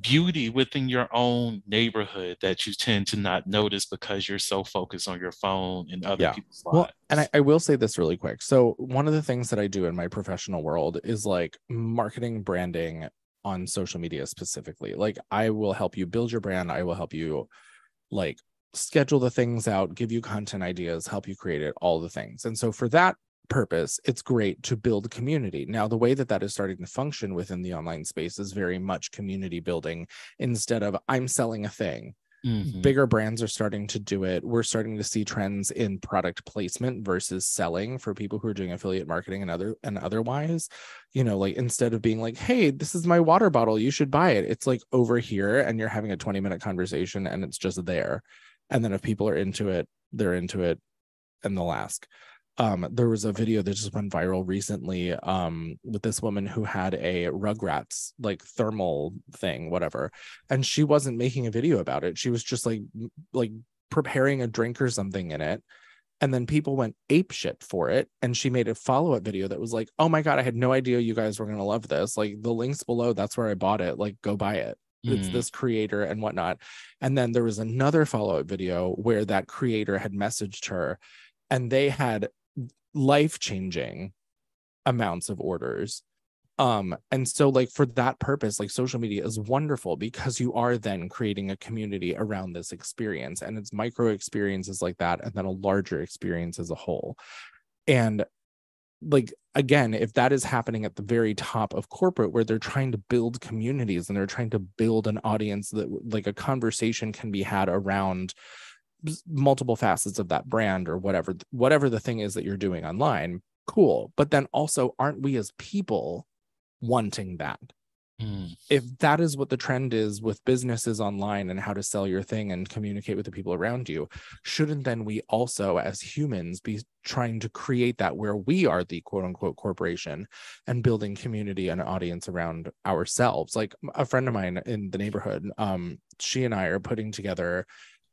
beauty within your own neighborhood that you tend to not notice because you're so focused on your phone and other Yeah. people's Well, and lives. I will say this really quick. So one of the things that I do in my professional world is like marketing, branding on social media specifically. Like, I will help you build your brand. I will help you like schedule the things out, give you content ideas, help you create it, all the things. And so for that purpose, it's great to build community. Now, the way that that is starting to function within the online space is very much community building instead of I'm selling a thing. hmm Bigger brands are starting to do it. We're starting to see trends in product placement versus selling for people who are doing affiliate marketing and otherwise. You know, like, instead of being like, hey, this is my water bottle, you should buy it, it's like over here, and you're having a 20-minute conversation and it's just there. And then if people are into it, they're into it. and they'll ask. There was a video that just went viral recently with this woman who had a Rugrats like thermal thing, whatever, and she wasn't making a video about it. She was just like preparing a drink or something in it, and then people went ape shit for it, and she made a follow-up video that was like, oh my god, I had no idea you guys were gonna love this. Like, the links below, that's where I bought it. Like, go buy it. It's this creator and whatnot. And then there was another follow-up video where that creator had messaged her, and they had life-changing amounts of orders. And so like for that purpose, like social media is wonderful because you are then creating a community around this experience, and it's micro experiences like that, and then a larger experience as a whole. And like, again, if that is happening at the very top of corporate, where they're trying to build communities and they're trying to build an audience that like a conversation can be had around multiple facets of that brand or whatever the thing is that you're doing online, cool. But then also, aren't we as people wanting that? If that is what the trend is with businesses online and how to sell your thing and communicate with the people around you, shouldn't then we also as humans be trying to create that, where we are the quote unquote corporation and building community and audience around ourselves? Like a friend of mine in the neighborhood, she and I are putting together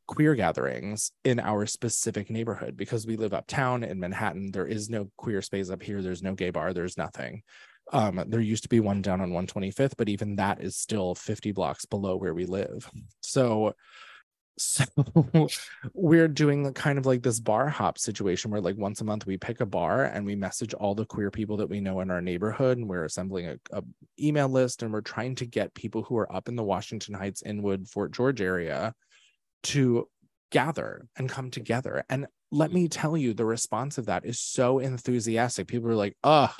queer gatherings in our specific neighborhood because we live uptown in Manhattan. There is no queer space up here. There's no gay bar. There's nothing. There used to be one down on 125th, but even that is still 50 blocks below where we live. So we're doing kind of like this bar hop situation where like once a month we pick a bar and we message all the queer people that we know in our neighborhood, and we're assembling a email list, and we're trying to get people who are up in the Washington Heights, Inwood, Fort George area to gather and come together. And let me tell you, the response of that is so enthusiastic. People are like, oh,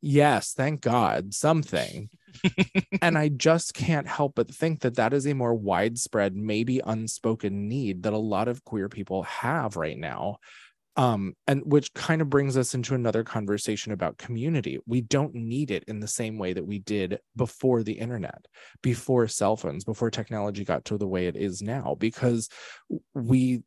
yes, thank God, something. And I just can't help but think that that is a more widespread, maybe unspoken need that a lot of queer people have right now. And which kind of brings us into another conversation about community. We don't need it in the same way that we did before the internet, before cell phones, before technology got to the way it is now, because we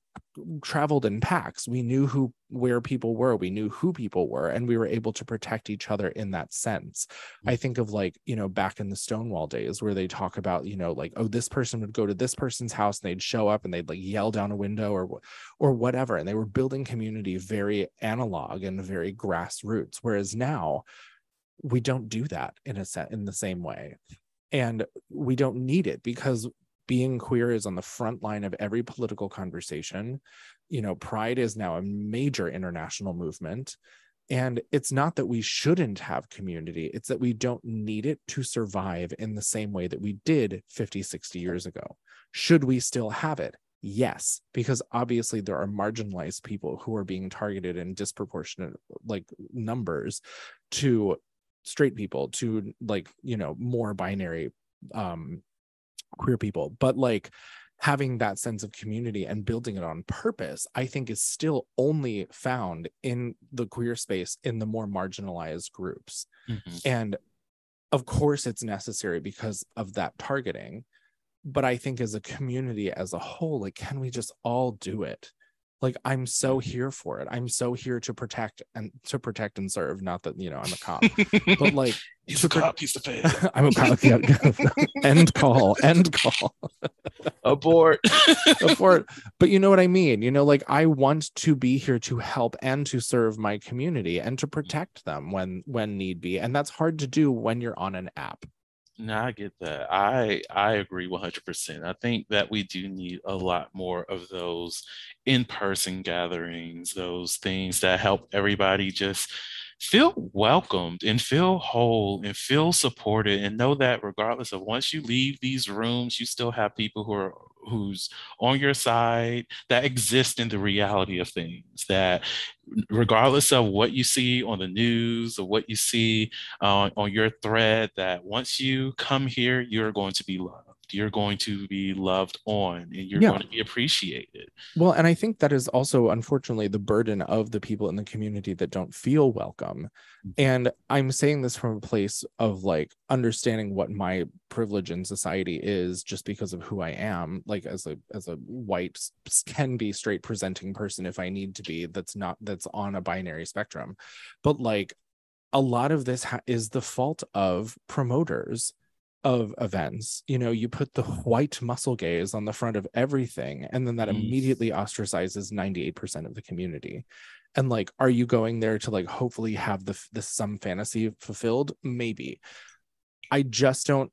traveled in packs. We knew where people were, we knew who people were, and we were able to protect each other in that sense. I think of like, back in the Stonewall days where they talk about, like, oh, this person would go to this person's house and they'd show up and they'd like yell down a window or whatever, and they were building community very analog and very grassroots, whereas now we don't do that in the same way, and we don't need it because being queer is on the front line of every political conversation. Pride is now a major international movement. And it's not that we shouldn't have community. It's that we don't need it to survive in the same way that we did 50, 60 years ago. Should we still have it? Yes, because obviously there are marginalized people who are being targeted in disproportionate like numbers to straight people, to like, more binary queer people. But like having that sense of community and building it on purpose, I think is still only found in the queer space, in the more marginalized groups. And of course it's necessary because of that targeting, but I think as a community as a whole, like, can we just all do it? Like, I'm so here for it. I'm so here to protect and serve. Not that, I'm a cop, but like, he's a cop, he's the fed. I'm a cop. Yeah. End call. Abort. But you know what I mean? Like, I want to be here to help and to serve my community and to protect them when need be. And that's hard to do when you're on an app. No, I get that. I agree 100%. I think that we do need a lot more of those in-person gatherings, those things that help everybody just feel welcomed and feel whole and feel supported, and know that regardless of, once you leave these rooms, you still have people who's on your side, that exist in the reality of things, that regardless of what you see on the news or what you see on your thread, that once you come here, you're going to be loved. loved. You're going to be loved on, and you're Yeah. going to be appreciated. Well, and I think that is also, unfortunately, the burden of the people in the community that don't feel welcome. Mhm. And I'm saying this from a place of like understanding what my privilege in society is just because of who I am, like as a white can be straight presenting person if I need to be, that's on a binary spectrum. But like a lot of this is the fault of promoters of events. You know, you put the white muscle gaze on the front of everything, and then that Mm. immediately ostracizes 98% of the community. And like, are you going there to like hopefully have the some fantasy fulfilled? Maybe. I don't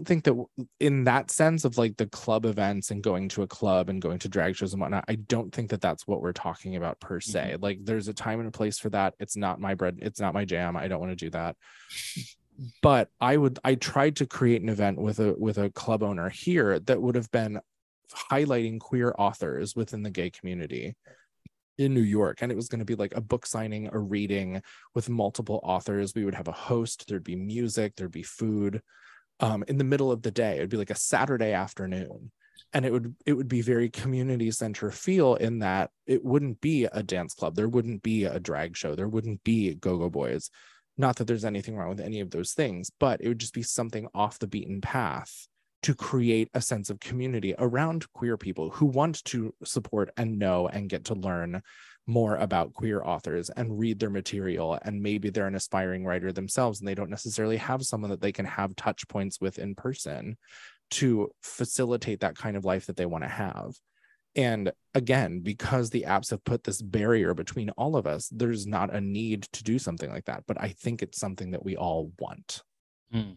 think that in that sense of like the club events and going to a club and going to drag shows and whatnot, I don't think that that's what we're talking about per se. Mhm. Like there's a time and a place for that. It's not my bread, it's not my jam. I don't want to do that. But I tried to create an event with a club owner here that would have been highlighting queer authors within the gay community in New York. And it was going to be like a book signing, a reading with multiple authors. We would have a host, there'd be music, there'd be food. In the middle of the day, it'd be like a Saturday afternoon. And it would be very community center feel in that it wouldn't be a dance club, there wouldn't be a drag show, there wouldn't be go-go boys. Not that there's anything wrong with any of those things, but it would just be something off the beaten path to create a sense of community around queer people who want to support and know and get to learn more about queer authors and read their material. And maybe they're an aspiring writer themselves and they don't necessarily have someone that they can have touch points with in person to facilitate that kind of life that they want to have. And again, because the apps have put this barrier between all of us, there's not a need to do something like that. But I think it's something that we all want. Mm.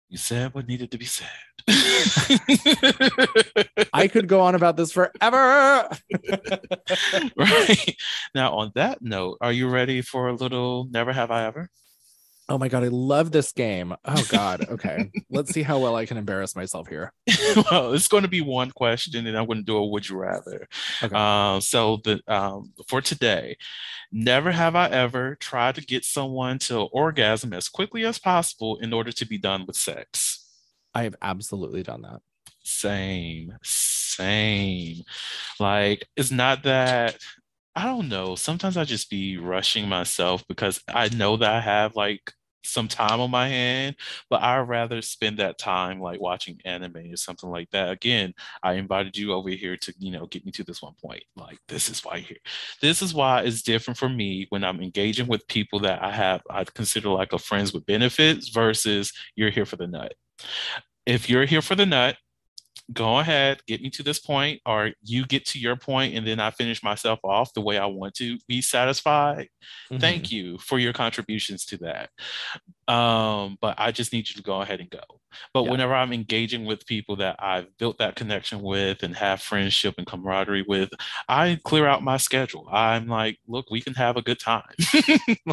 You said what needed to be said. I could go on about this forever. Right. Now, on that note, are you ready for a little Never Have I Ever? Oh my God, I love this game. Oh God. Okay. Let's see how well I can embarrass myself here. Well, it's going to be one question, and I'm going to do a would you rather. Okay. So the for today, never have I ever tried to get someone to orgasm as quickly as possible in order to be done with sex. I have absolutely done that. Same, same. Like, it's not that, I don't know. Sometimes I just be rushing myself because I know that I have like some time on my hand, but I'd rather spend that time like watching anime or something like that. Again, I invited you over here to, get me to this one point. Like, this is why here. This is why it's different for me when I'm engaging with people that I consider like a friends with benefits versus you're here for the nut. If you're here for the nut, go ahead, get me to this point, or you get to your point, and then I finish myself off the way I want to be satisfied. Mm-hmm. Thank you for your contributions to that. But I just need you to go ahead and go. But Yeah. whenever I'm engaging with people that I've built that connection with and have friendship and camaraderie with, I clear out my schedule. I'm like, look, we can have a good time.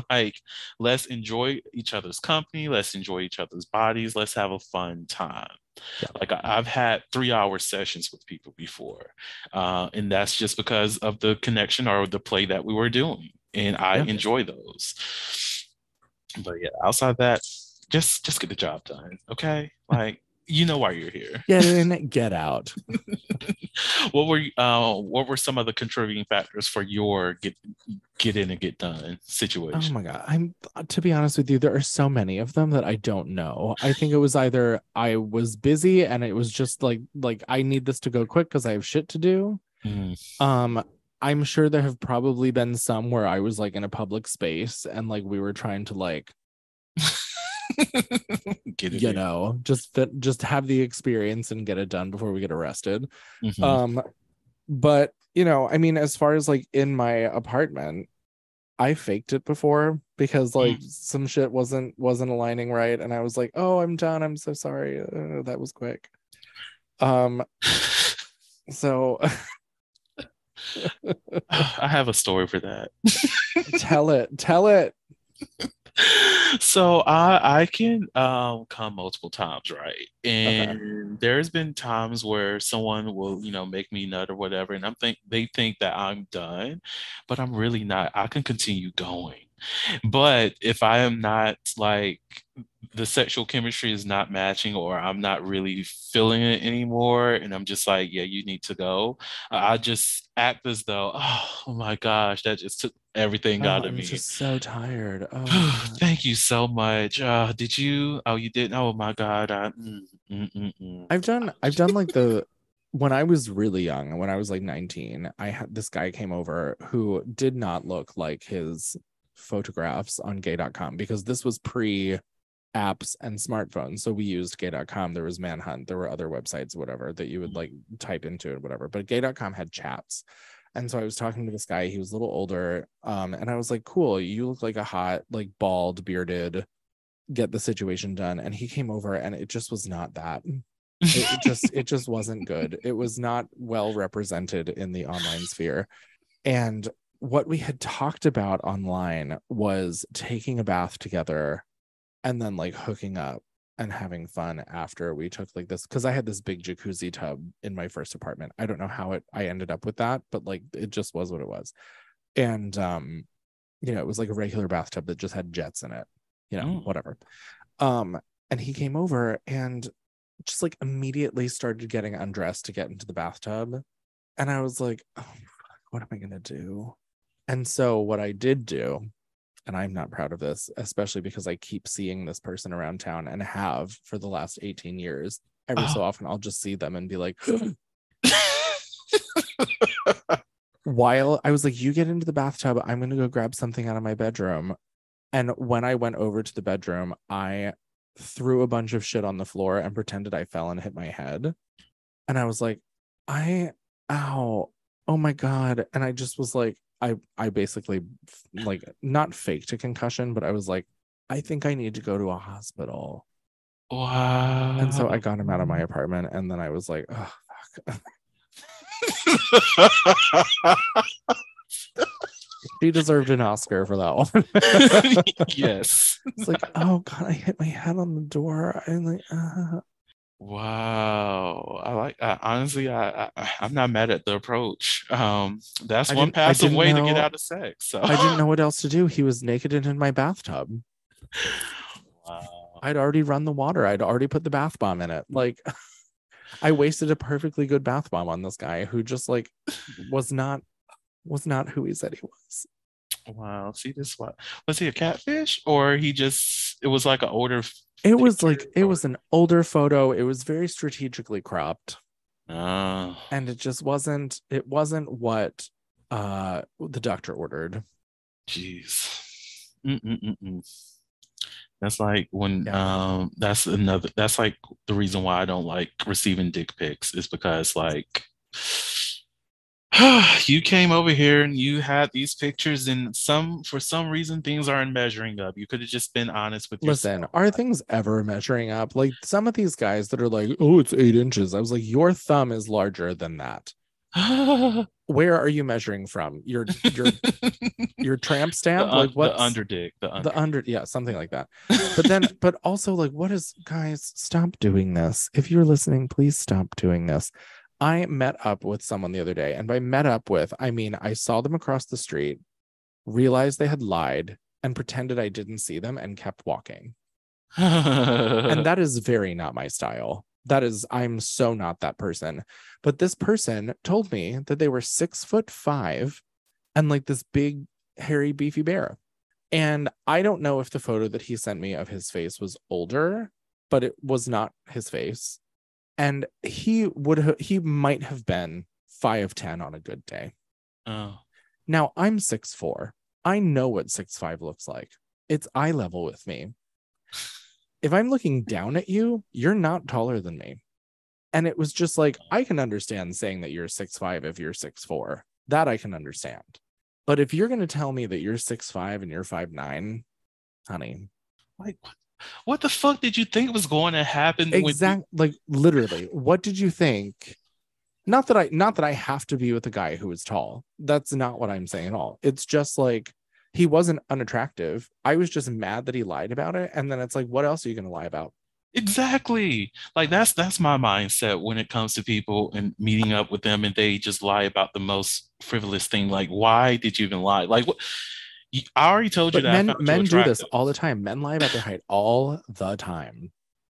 Like, let's enjoy each other's company. Let's enjoy each other's bodies. Let's have a fun time. Yeah. Like, I've had 3 hour sessions with people before. And that's just because of the connection or the play that we were doing. And I Yeah. enjoy those. But yeah, outside that, just get the job done. Okay. Like, you know why you're here. Get in, get out. What were some of the contributing factors for your get in and get done Oh situation? my God. I'm to be honest with you, there are so many of them that I don't know. I think it was either I was busy and it was just like I need this to go quick because I have shit to do. Mm. Um, I'm sure there have probably been some where I was like in a public space and like we were trying to like, Get it in. just have the experience and get it done before we get arrested. Mhm. Um, but I mean, as far as like in my apartment, I faked it before because like some shit wasn't aligning right, and I was like, "Oh, I'm done. I'm so sorry. That was quick." So I have a story for that. tell it. So I can come multiple times, right? Okay. And there's been times where someone will, make me nut or whatever, and they think that I'm done, but I'm really not. I can continue going. But if I am not like the sexual chemistry is not matching or I'm not really feeling it anymore. And I'm just like, yeah, you need to go. I just act as though, oh my gosh, that just took everything Oh, out of I'm me. just so tired. Oh my God. Thank you so much. Did you? Oh, you didn't? Oh my God. Mm. I've done like the when I was really young, when I was like 19, I had this guy came over who did not look like his photographs on gay.com because this was pre apps and smartphones. So we used gay.com. There was Manhunt. There were other websites, whatever, that you would like type into it, whatever. But gay.com had chats. And so I was talking to this guy. He was a little older. And I was like, cool, you look like a hot, like bald, bearded, get the situation done. And he came over and it just was not that. It just wasn't good. It was not well represented in the online sphere. And what we had talked about online was taking a bath together and then like hooking up and having fun after we took like this, because I had this big jacuzzi tub in my first apartment. I don't know how I ended up with that, but like it just was what it was. And it was like a regular bathtub that just had jets in it, whatever. And he came over and just like immediately started getting undressed to get into the bathtub. And I was like, oh, what am I gonna do? And so what I did do, and I'm not proud of this, especially because I keep seeing this person around town and have for the last 18 years. Every so often, I'll just see them and be like, while I was like, you get into the bathtub, I'm going to go grab something out of my bedroom. And when I went over to the bedroom, I threw a bunch of shit on the floor and pretended I fell and hit my head. And I was like, ow, oh my God. And I just was like, I basically like not faked a concussion, but I was like, I think I need to go to a hospital. Wow. And so I got him out of my apartment and then I was like, oh, fuck. She deserved an Oscar for that one. Yes. It's like, oh God, I hit my head on the door. I'm like, Wow. Honestly, I'm not mad at the approach. That's one I passive didn't way to know get out of sex. So I didn't know what else to do. He was naked and in my bathtub. wow. I'd already run the water. I'd already put the bath bomb in it. Like I wasted a perfectly good bath bomb on this guy who just like was not who he said he was. Wow. See this what was he a catfish or he just it was like an older It was like picture, it or- was an older photo. It was very strategically cropped. Oh. And it wasn't what the doctor ordered. Jeez. Mm-mm-mm-mm. That's like when Yeah. that's like the reason why I don't like receiving dick pics is because like you came over here and you had these pictures and for some reason things aren't measuring up. You could have just been honest with Listen, yourself. are things ever measuring up? Like some of these guys that are like, oh, it's 8 inches. I was like, your thumb is larger than that. Where are you measuring from? Your tramp stamp? Like The what's under dick, the the under. under? Yeah, something like that. But also like, what is guys? Stop doing this. If you're listening, please stop doing this. I met up with someone the other day, and by met up with, I mean I saw them across the street, realized they had lied, and pretended I didn't see them and kept walking. And that is very not my style. I'm so not that person. But this person told me that they were 6'5" and like this big, hairy, beefy bear. And I don't know if the photo that he sent me of his face was older, but it was not his face. And he might have been 5'10" on a good day. Oh. Now I'm 6'4". I know what 6'5" looks like. It's eye level with me. If I'm looking down at you, you're not taller than me. And it was just like, I can understand saying that you're 6'5" if you're 6'4". That I can understand. But if you're going to tell me that you're 6'5" and you're 5'9", honey. Like what the fuck did you think was going to happen Like literally, what did you think? Not that I have to be with a guy who is tall. That's not what I'm saying at all. It's just like he wasn't unattractive. I was just mad that he lied about it. And then it's like, what else are you going to lie about? Exactly. Like that's my mindset when it comes to people and meeting up with them and they just lie about the most frivolous thing. Like, why did you even lie? Like what I already told you But that I men found you men do this attractive. all the time. Men lie about their height all the time.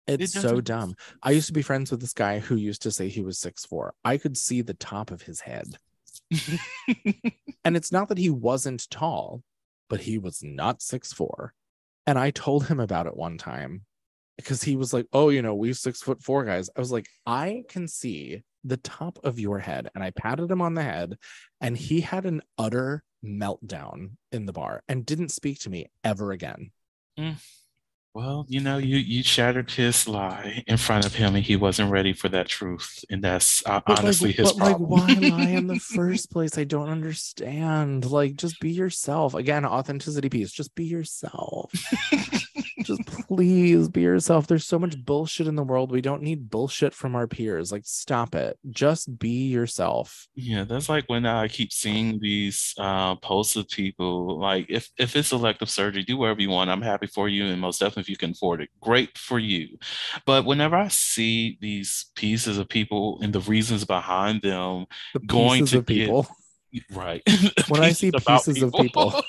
It's It so doesn't make dumb. I used to be friends with this guy who used to say he was 6'4". I could see the top of his head. sense. And it's not that he wasn't tall, but he was not 6'4". And I told him about it one time because he was like, "Oh, we 6'4" guys." I was like, "I can see the top of your head." And I patted him on the head, and he had an utter meltdown in the bar and didn't speak to me ever again. Mm. Well, you shattered his lie in front of him, and he wasn't ready for that truth, and that's But like, honestly his but like, problem. why lie in the first place? I don't understand. Like, just be yourself. Again, authenticity piece. Just be yourself. Just please be yourself. There's so much bullshit in the world. We don't need bullshit from our peers. Like, stop it. Just be yourself. Yeah, that's like when I keep seeing these posts of people like if it's elective surgery, do whatever you want. I'm happy for you, and most definitely if you can afford it, great for you. But whenever I see these pieces of people and the reasons behind them The going pieces to of get people. right When I pieces see about pieces of people. people,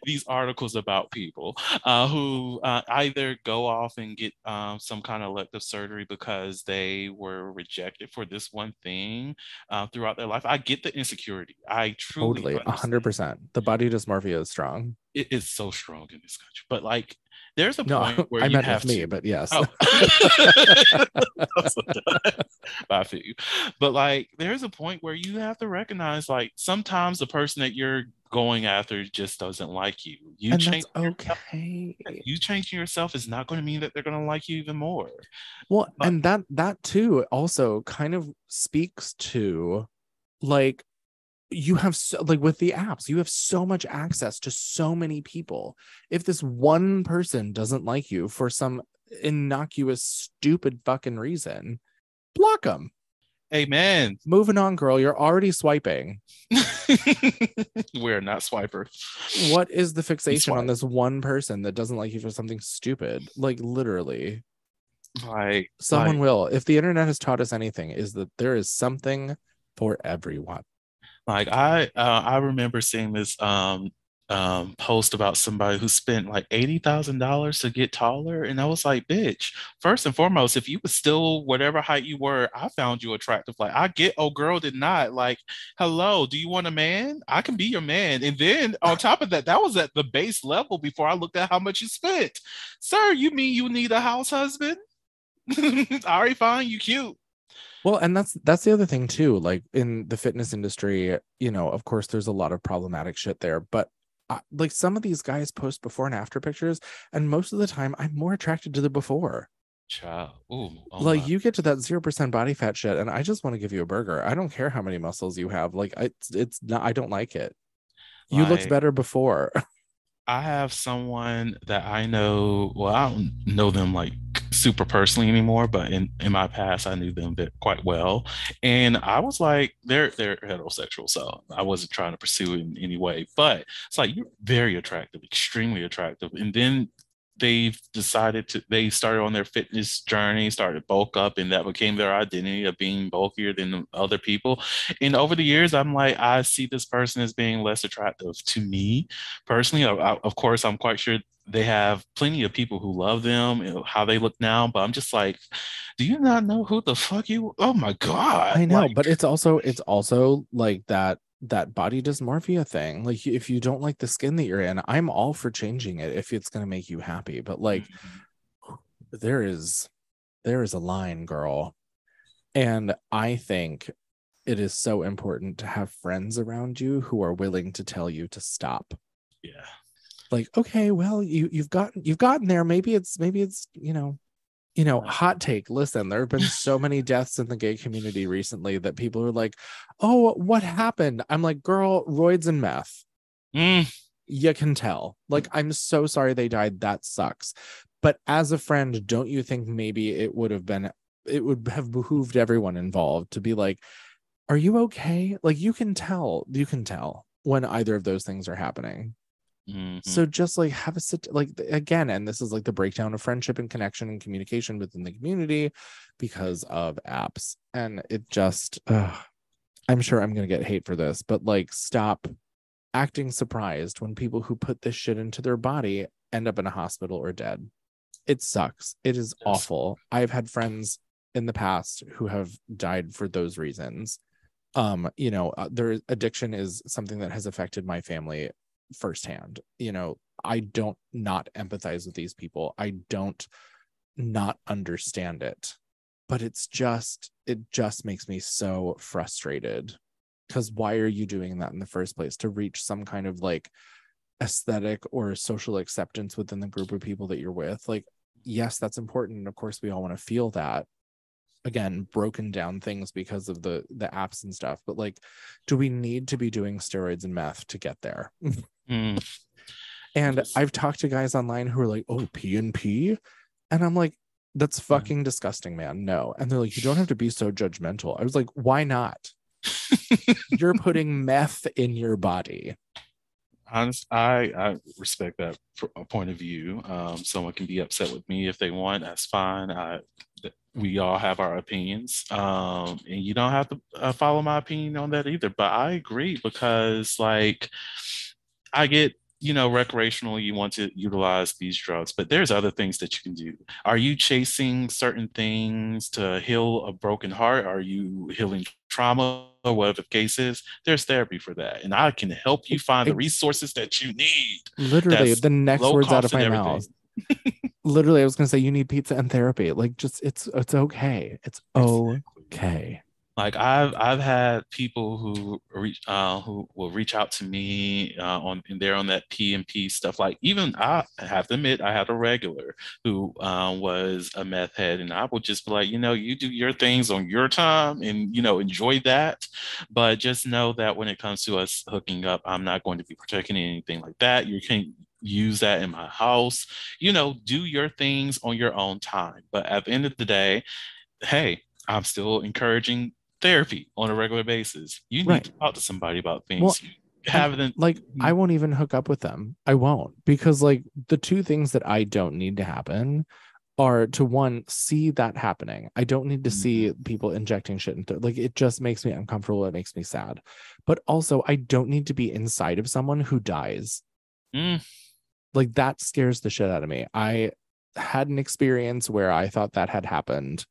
These articles about people who either go off and get some kind of elective surgery because they were rejected for this one thing throughout their life. I get the insecurity. I truly totally, understand. 100%. The body dysmorphia is strong. It is so strong in this country. But like, there's a No, point where I you meant with have me, to. but yes. Oh, I feel you. But like, there's a point where you have to recognize, like, sometimes the person that you're going after just doesn't like you. And that's okay. You changing yourself is not going to mean that they're going to like you even more. Well, But and that too also kind of speaks to, like, you have like with the apps, you have so much access to so many people. If this one person doesn't like you for some innocuous, stupid fucking reason, block them. amen. Moving on, girl. You're already swiping. We're not swipers. What is the We fixation on swipe. this one person that doesn't like you for something stupid? Like, literally, someone Like will. If the internet has taught us anything, is that there is something for everyone. I remember seeing this post about somebody who spent like $80,000 to get taller, and I was like, bitch, first and foremost, if you was still whatever height you were, I found you attractive. Like, I get, oh girl did not. Like, hello, do you want a man? I can be your man. And then on top of that, that was at the base level before I looked at how much you spent. Sir, you mean you need a house husband? All right, fine, you cute. Well, and that's the other thing too. Like in the fitness industry, of course, there's a lot of problematic shit there. But like some of these guys post before and after pictures, and most of the time, I'm more attracted to the before. Child. Ooh, oh Like my. you get to that 0% body fat shit, and I just want to give you a burger. I don't care how many muscles you have. Like it's not. I don't like it. You looked Like, better before. I have someone that I know. Well, I don't know them like super personally anymore, but in my past, I knew them quite well. And I was like, they're heterosexual, so I wasn't trying to pursue it in any way. But it's like you're very attractive, extremely attractive. And then they started on their fitness journey, started bulk up, and that became their identity of being bulkier than other people. And over the years, I'm like, I see this person as being less attractive to me personally. Of course, I'm quite sure they have plenty of people who love them and how they look now, but I'm just like, do you not know who the fuck you? Oh my god! I know, Like, but it's also like that body dysmorphia thing. Like if you don't like the skin that you're in, I'm all for changing it if it's going to make you happy. But like there is a line, girl. And I think it is so important to have friends around you who are willing to tell you to stop. yeah, Like, okay, well, you've gotten there. Maybe it's hot take. Listen, there have been so many deaths in the gay community recently that people are like, oh, what happened? I'm like, girl, roids and meth. mm, You can tell. Like, I'm so sorry they died. That sucks. But as a friend, don't you think maybe it would have behooved everyone involved to be like, are you okay? Like, you can tell when either of those things are happening. mhm. So just like have a sit, like, again, and this is like the breakdown of friendship and connection and communication within the community because of apps. And it just I'm sure I'm gonna get hate for this, but like, stop acting surprised when people who put this shit into their body end up in a hospital or dead. It sucks. It is awful. I've had friends in the past who have died for those reasons. Their addiction is something that has affected my family firsthand. I don't not empathize with these people. I don't not understand it, but it just makes me so frustrated, because why are you doing that in the first place? To reach some kind of like aesthetic or social acceptance within the group of people that you're with. Like, yes, that's important, and of course we all want to feel that. Again, broken down things because of the apps and stuff, but like, do we need to be doing steroids and meth to get there? And I've talked to guys online who are like, oh, P&P, and I'm like, that's fucking disgusting, man. No. And they're like, you don't have to be so judgmental. I was like, why not? You're putting meth in your body. I respect that point of view. Someone can be upset with me if they want. That's fine. We all have our opinions, and you don't have to follow my opinion on that either. But I agree, because like, I get, recreationally, you want to utilize these drugs, but there's other things that you can do. Are you chasing certain things to heal a broken heart? Are you healing trauma, or whatever the case is? There's therapy for that. And I can help you find the resources that you need. Literally, the next low words out cost of my and mouth. Literally, I was going to say, you need pizza and therapy. Like, just, it's okay. It's okay. Like, I've had people who will reach out to me and they're on that P&P stuff. Like, even I have to admit, I had a regular who was a meth head, and I would just be like, you do your things on your time, and enjoy that. But just know that when it comes to us hooking up, I'm not going to be protecting anything like that. You can't use that in my house. Do your things on your own time. But at the end of the day, hey, I'm still encouraging therapy on a regular basis. You need to talk to somebody about things. I won't even hook up with them. I won't, because like, the two things that I don't need to happen are to, one, see that happening. I don't need to see people injecting shit into, like, it just makes me uncomfortable. It makes me sad. But also, I don't need to be inside of someone who dies. Like, that scares the shit out of me. I had an experience where I thought that had happened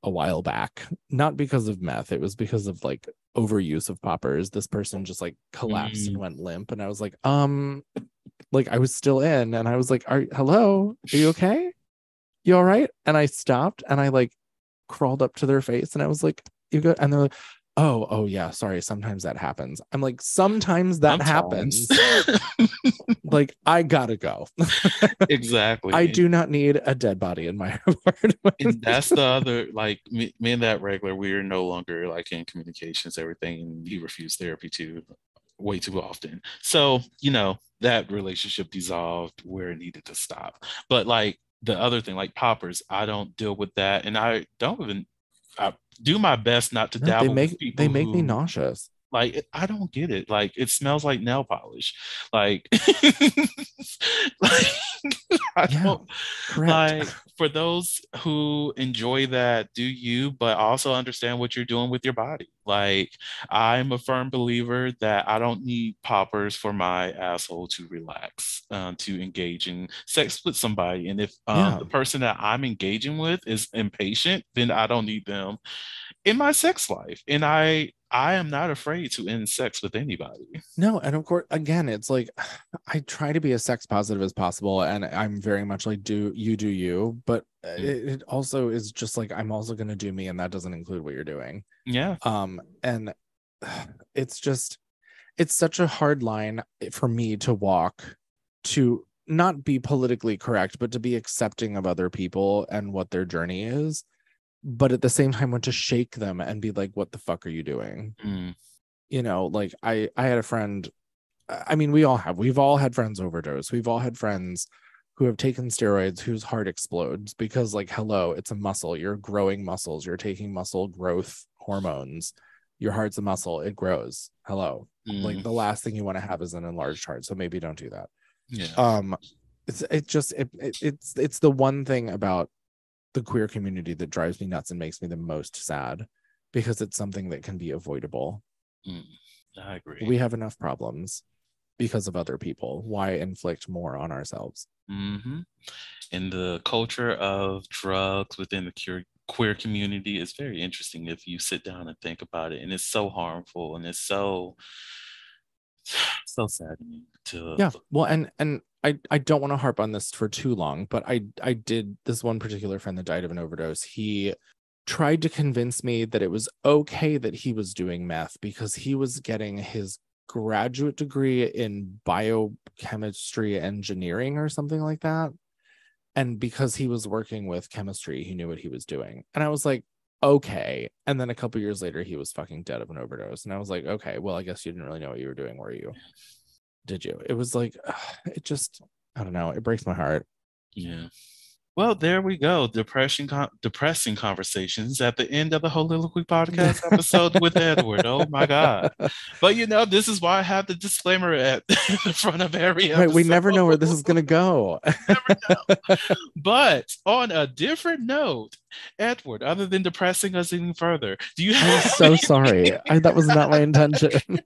a while back, not because of meth. It was because of like overuse of poppers. This person just like collapsed and went limp, and I was like, like, I was still in, and I was like, hello, are you okay? You all right? And I stopped, and I like crawled up to their face, and I was like, you good? And they're like, oh yeah, sorry, sometimes that happens. I'm like, sometimes that happens. Like, I gotta go. Exactly. I do not need a dead body in my apartment. And that's the other, like, me and that regular, we're no longer like in communications, everything, and he refused therapy too, way too often. So that relationship dissolved where it needed to stop. But like, the other thing, like poppers, I don't deal with that, and I do my best not to dabble with people. They make me nauseous. Like, I don't get it. Like, it smells like nail polish. Like, like I don't. Like, for those who enjoy that, do you? But also understand what you're doing with your body. Like, I'm a firm believer that I don't need poppers for my asshole to relax, to engage in sex with somebody. And if the person that I'm engaging with is impatient, then I don't need them in my sex life. And I am not afraid to end sex with anybody. No, and of course, again, it's like, I try to be as sex positive as possible, and I'm very much like, do you, but it also is just like, I'm also going to do me, and that doesn't include what you're doing. Yeah. And it's such a hard line for me to walk, to not be politically correct, but to be accepting of other people and what their journey is, but at the same time want to shake them and be like, what the fuck are you doing? Like, I had a friend, I mean, we've all had friends overdose. We've all had friends who have taken steroids whose heart explodes because, like, hello, it's a muscle. You're growing muscles. You're taking muscle growth hormones. Your heart's a muscle. It grows. Hello. Like, the last thing you want to have is an enlarged heart. So maybe don't do that. Yeah. It's the one thing about the queer community that drives me nuts and makes me the most sad, because it's something that can be avoidable. I agree. We have enough problems. because of other people? Why inflict more on ourselves? Mm-hmm. And the culture of drugs within the queer community is very interesting if you sit down and think about it. And it's so harmful and it's so saddening to Yeah. look Well, at. and I don't want to harp on this for too long, but I did, this one particular friend that died of an overdose, he tried to convince me that it was okay that he was doing meth because he was getting his graduate degree in biochemistry engineering or something like that. And because he was working with chemistry, he knew what he was doing. And I was like, okay. And then a couple years later, he was fucking dead of an overdose. And I was like, okay, well, I guess you didn't really know what you were doing, were you? Did you? It was like, it just, I don't know. It breaks my heart. Yeah. Well, there we go. Depressing conversations at the end of the Holy podcast episode with Edward. Oh my God. But this is why I have the disclaimer at the front of every Right. episode. We never know where this is going to go. Never know. But on a different note, Edward, other than depressing us even further, do you I'm so sorry. That was not my intention.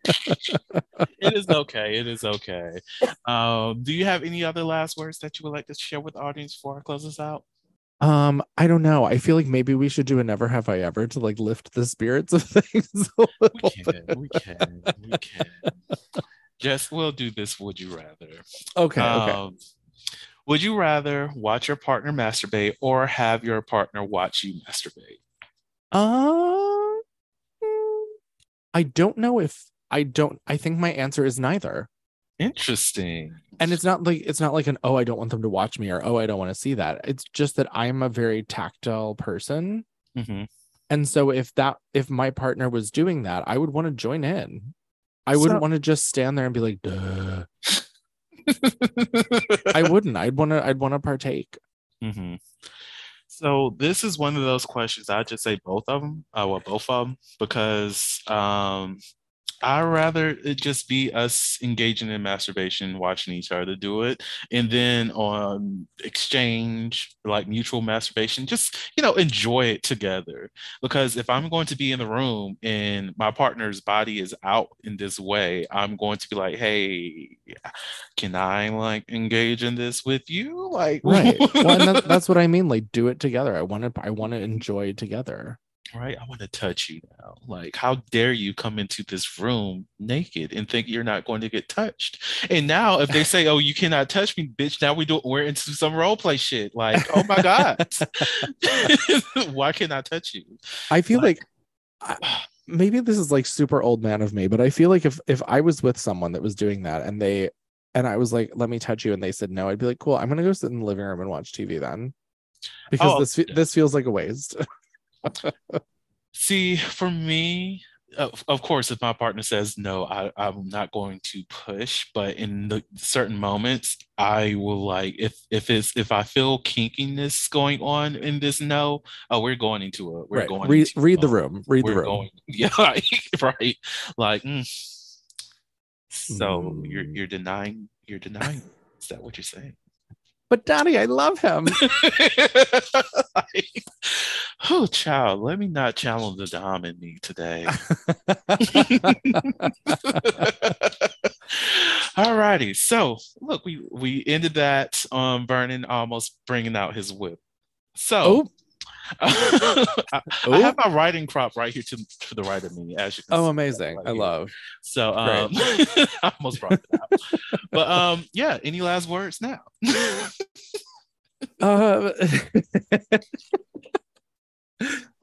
It is okay. It is okay. Do you have any other last words that you would like to share with the audience before I close this out? I don't know. I feel like maybe we should do a Never Have I Ever to like lift the spirits of things a little bit. We can. Just we'll do this. Would you rather? Okay. Would you rather watch your partner masturbate or have your partner watch you masturbate? Uh, I don't know if I think my answer is neither. Interesting. And it's not like an, oh, I don't want them to watch me, or oh, I don't want to see that. It's just that I'm a very tactile person. Mm-hmm. And so if my partner was doing that, I would want to join in. I wouldn't want to just stand there and be like, duh. I wouldn't. I'd want to partake. Mm-hmm. So this is one of those questions. I just say both of them. Both of them, because I'd rather it just be us engaging in masturbation, watching each other do it, and then on exchange, like mutual masturbation, just, enjoy it together. Because if I'm going to be in the room and my partner's body is out in this way, I'm going to be like, hey, can I like engage in this with you? Like, right. Well, and that's what I mean. Like, do it together. I want to enjoy together. Right? I want to touch you now. Like, how dare you come into this room naked and think you're not going to get touched? And now, if they say, "Oh, you cannot touch me, bitch," now we're into some role play shit. Like, oh my God, why can't I touch you? I feel like maybe this is like super old man of me, but I feel like if I was with someone that was doing that and I was like, "Let me touch you," and they said no, I'd be like, "Cool, I'm gonna go sit in the living room and watch TV then," because this feels like a waste. See, for me, of course, if my partner says no, I'm not going to push. But in the certain moments, I will like if I feel kinkiness going on in this no, we're going into it. We're going into read the room. Read the room. Going, yeah, right. Like, so you're denying. Is that what you're saying? But Daddy, I love him. Oh, child, let me not challenge the dom in me today. All righty. So, look, we ended that on Vernon almost bringing out his whip. So, I have my writing crop right here to the right of me, as you can see. Amazing. Right I here. love. So, I almost brought it out. But, yeah, any last words now?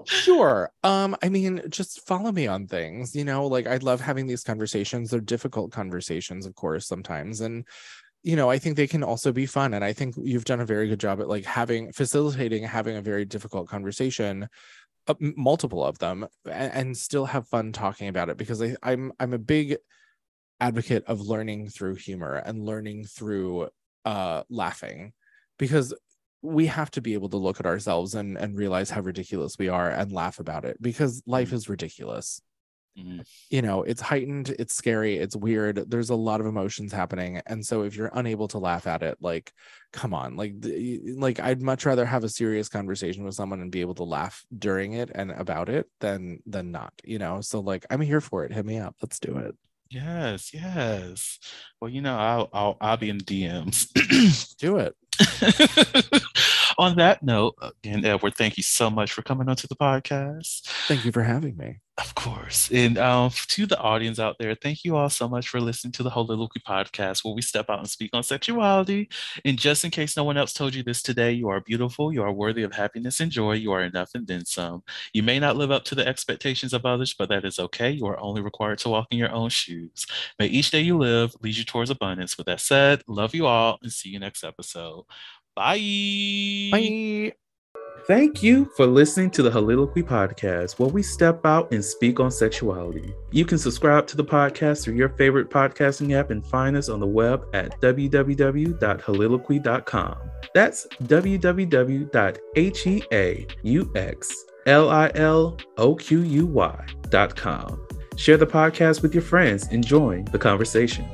Sure. I mean, just follow me on things, like I love having these conversations. They're difficult conversations, of course, sometimes. And, I think they can also be fun. And I think you've done a very good job at like facilitating having a very difficult conversation, multiple of them, and still have fun talking about it, because I'm a big advocate of learning through humor and learning through laughing, because we have to be able to look at ourselves and realize how ridiculous we are and laugh about it, because life is ridiculous. It's heightened, it's scary, it's weird, there's a lot of emotions happening. And so if you're unable to laugh at it, like, come on, like I'd much rather have a serious conversation with someone and be able to laugh during it and about it than not, so like, I'm here for it. Hit me up, let's do it. Yes, yes. Well, I'll be in the DMs. Do it. On that note, again, Edward, thank you so much for coming onto the podcast. Thank you for having me. Of course. And to the audience out there, thank you all so much for listening to the Holiloquy podcast, where we step out and speak on sexuality. And just in case no one else told you this today, you are beautiful, you are worthy of happiness and joy, you are enough and then some. You may not live up to the expectations of others, but that is okay. You are only required to walk in your own shoes. May each day you live lead you towards abundance. With that said, love you all and see you next episode. Bye. Bye. Thank you for listening to the Holiloquy podcast, where we step out and speak on sexuality. You can subscribe to the podcast through your favorite podcasting app and find us on the web at www.holiloquy.com. That's www.HEAUXLILOQUY.com. Share the podcast with your friends and join the conversation.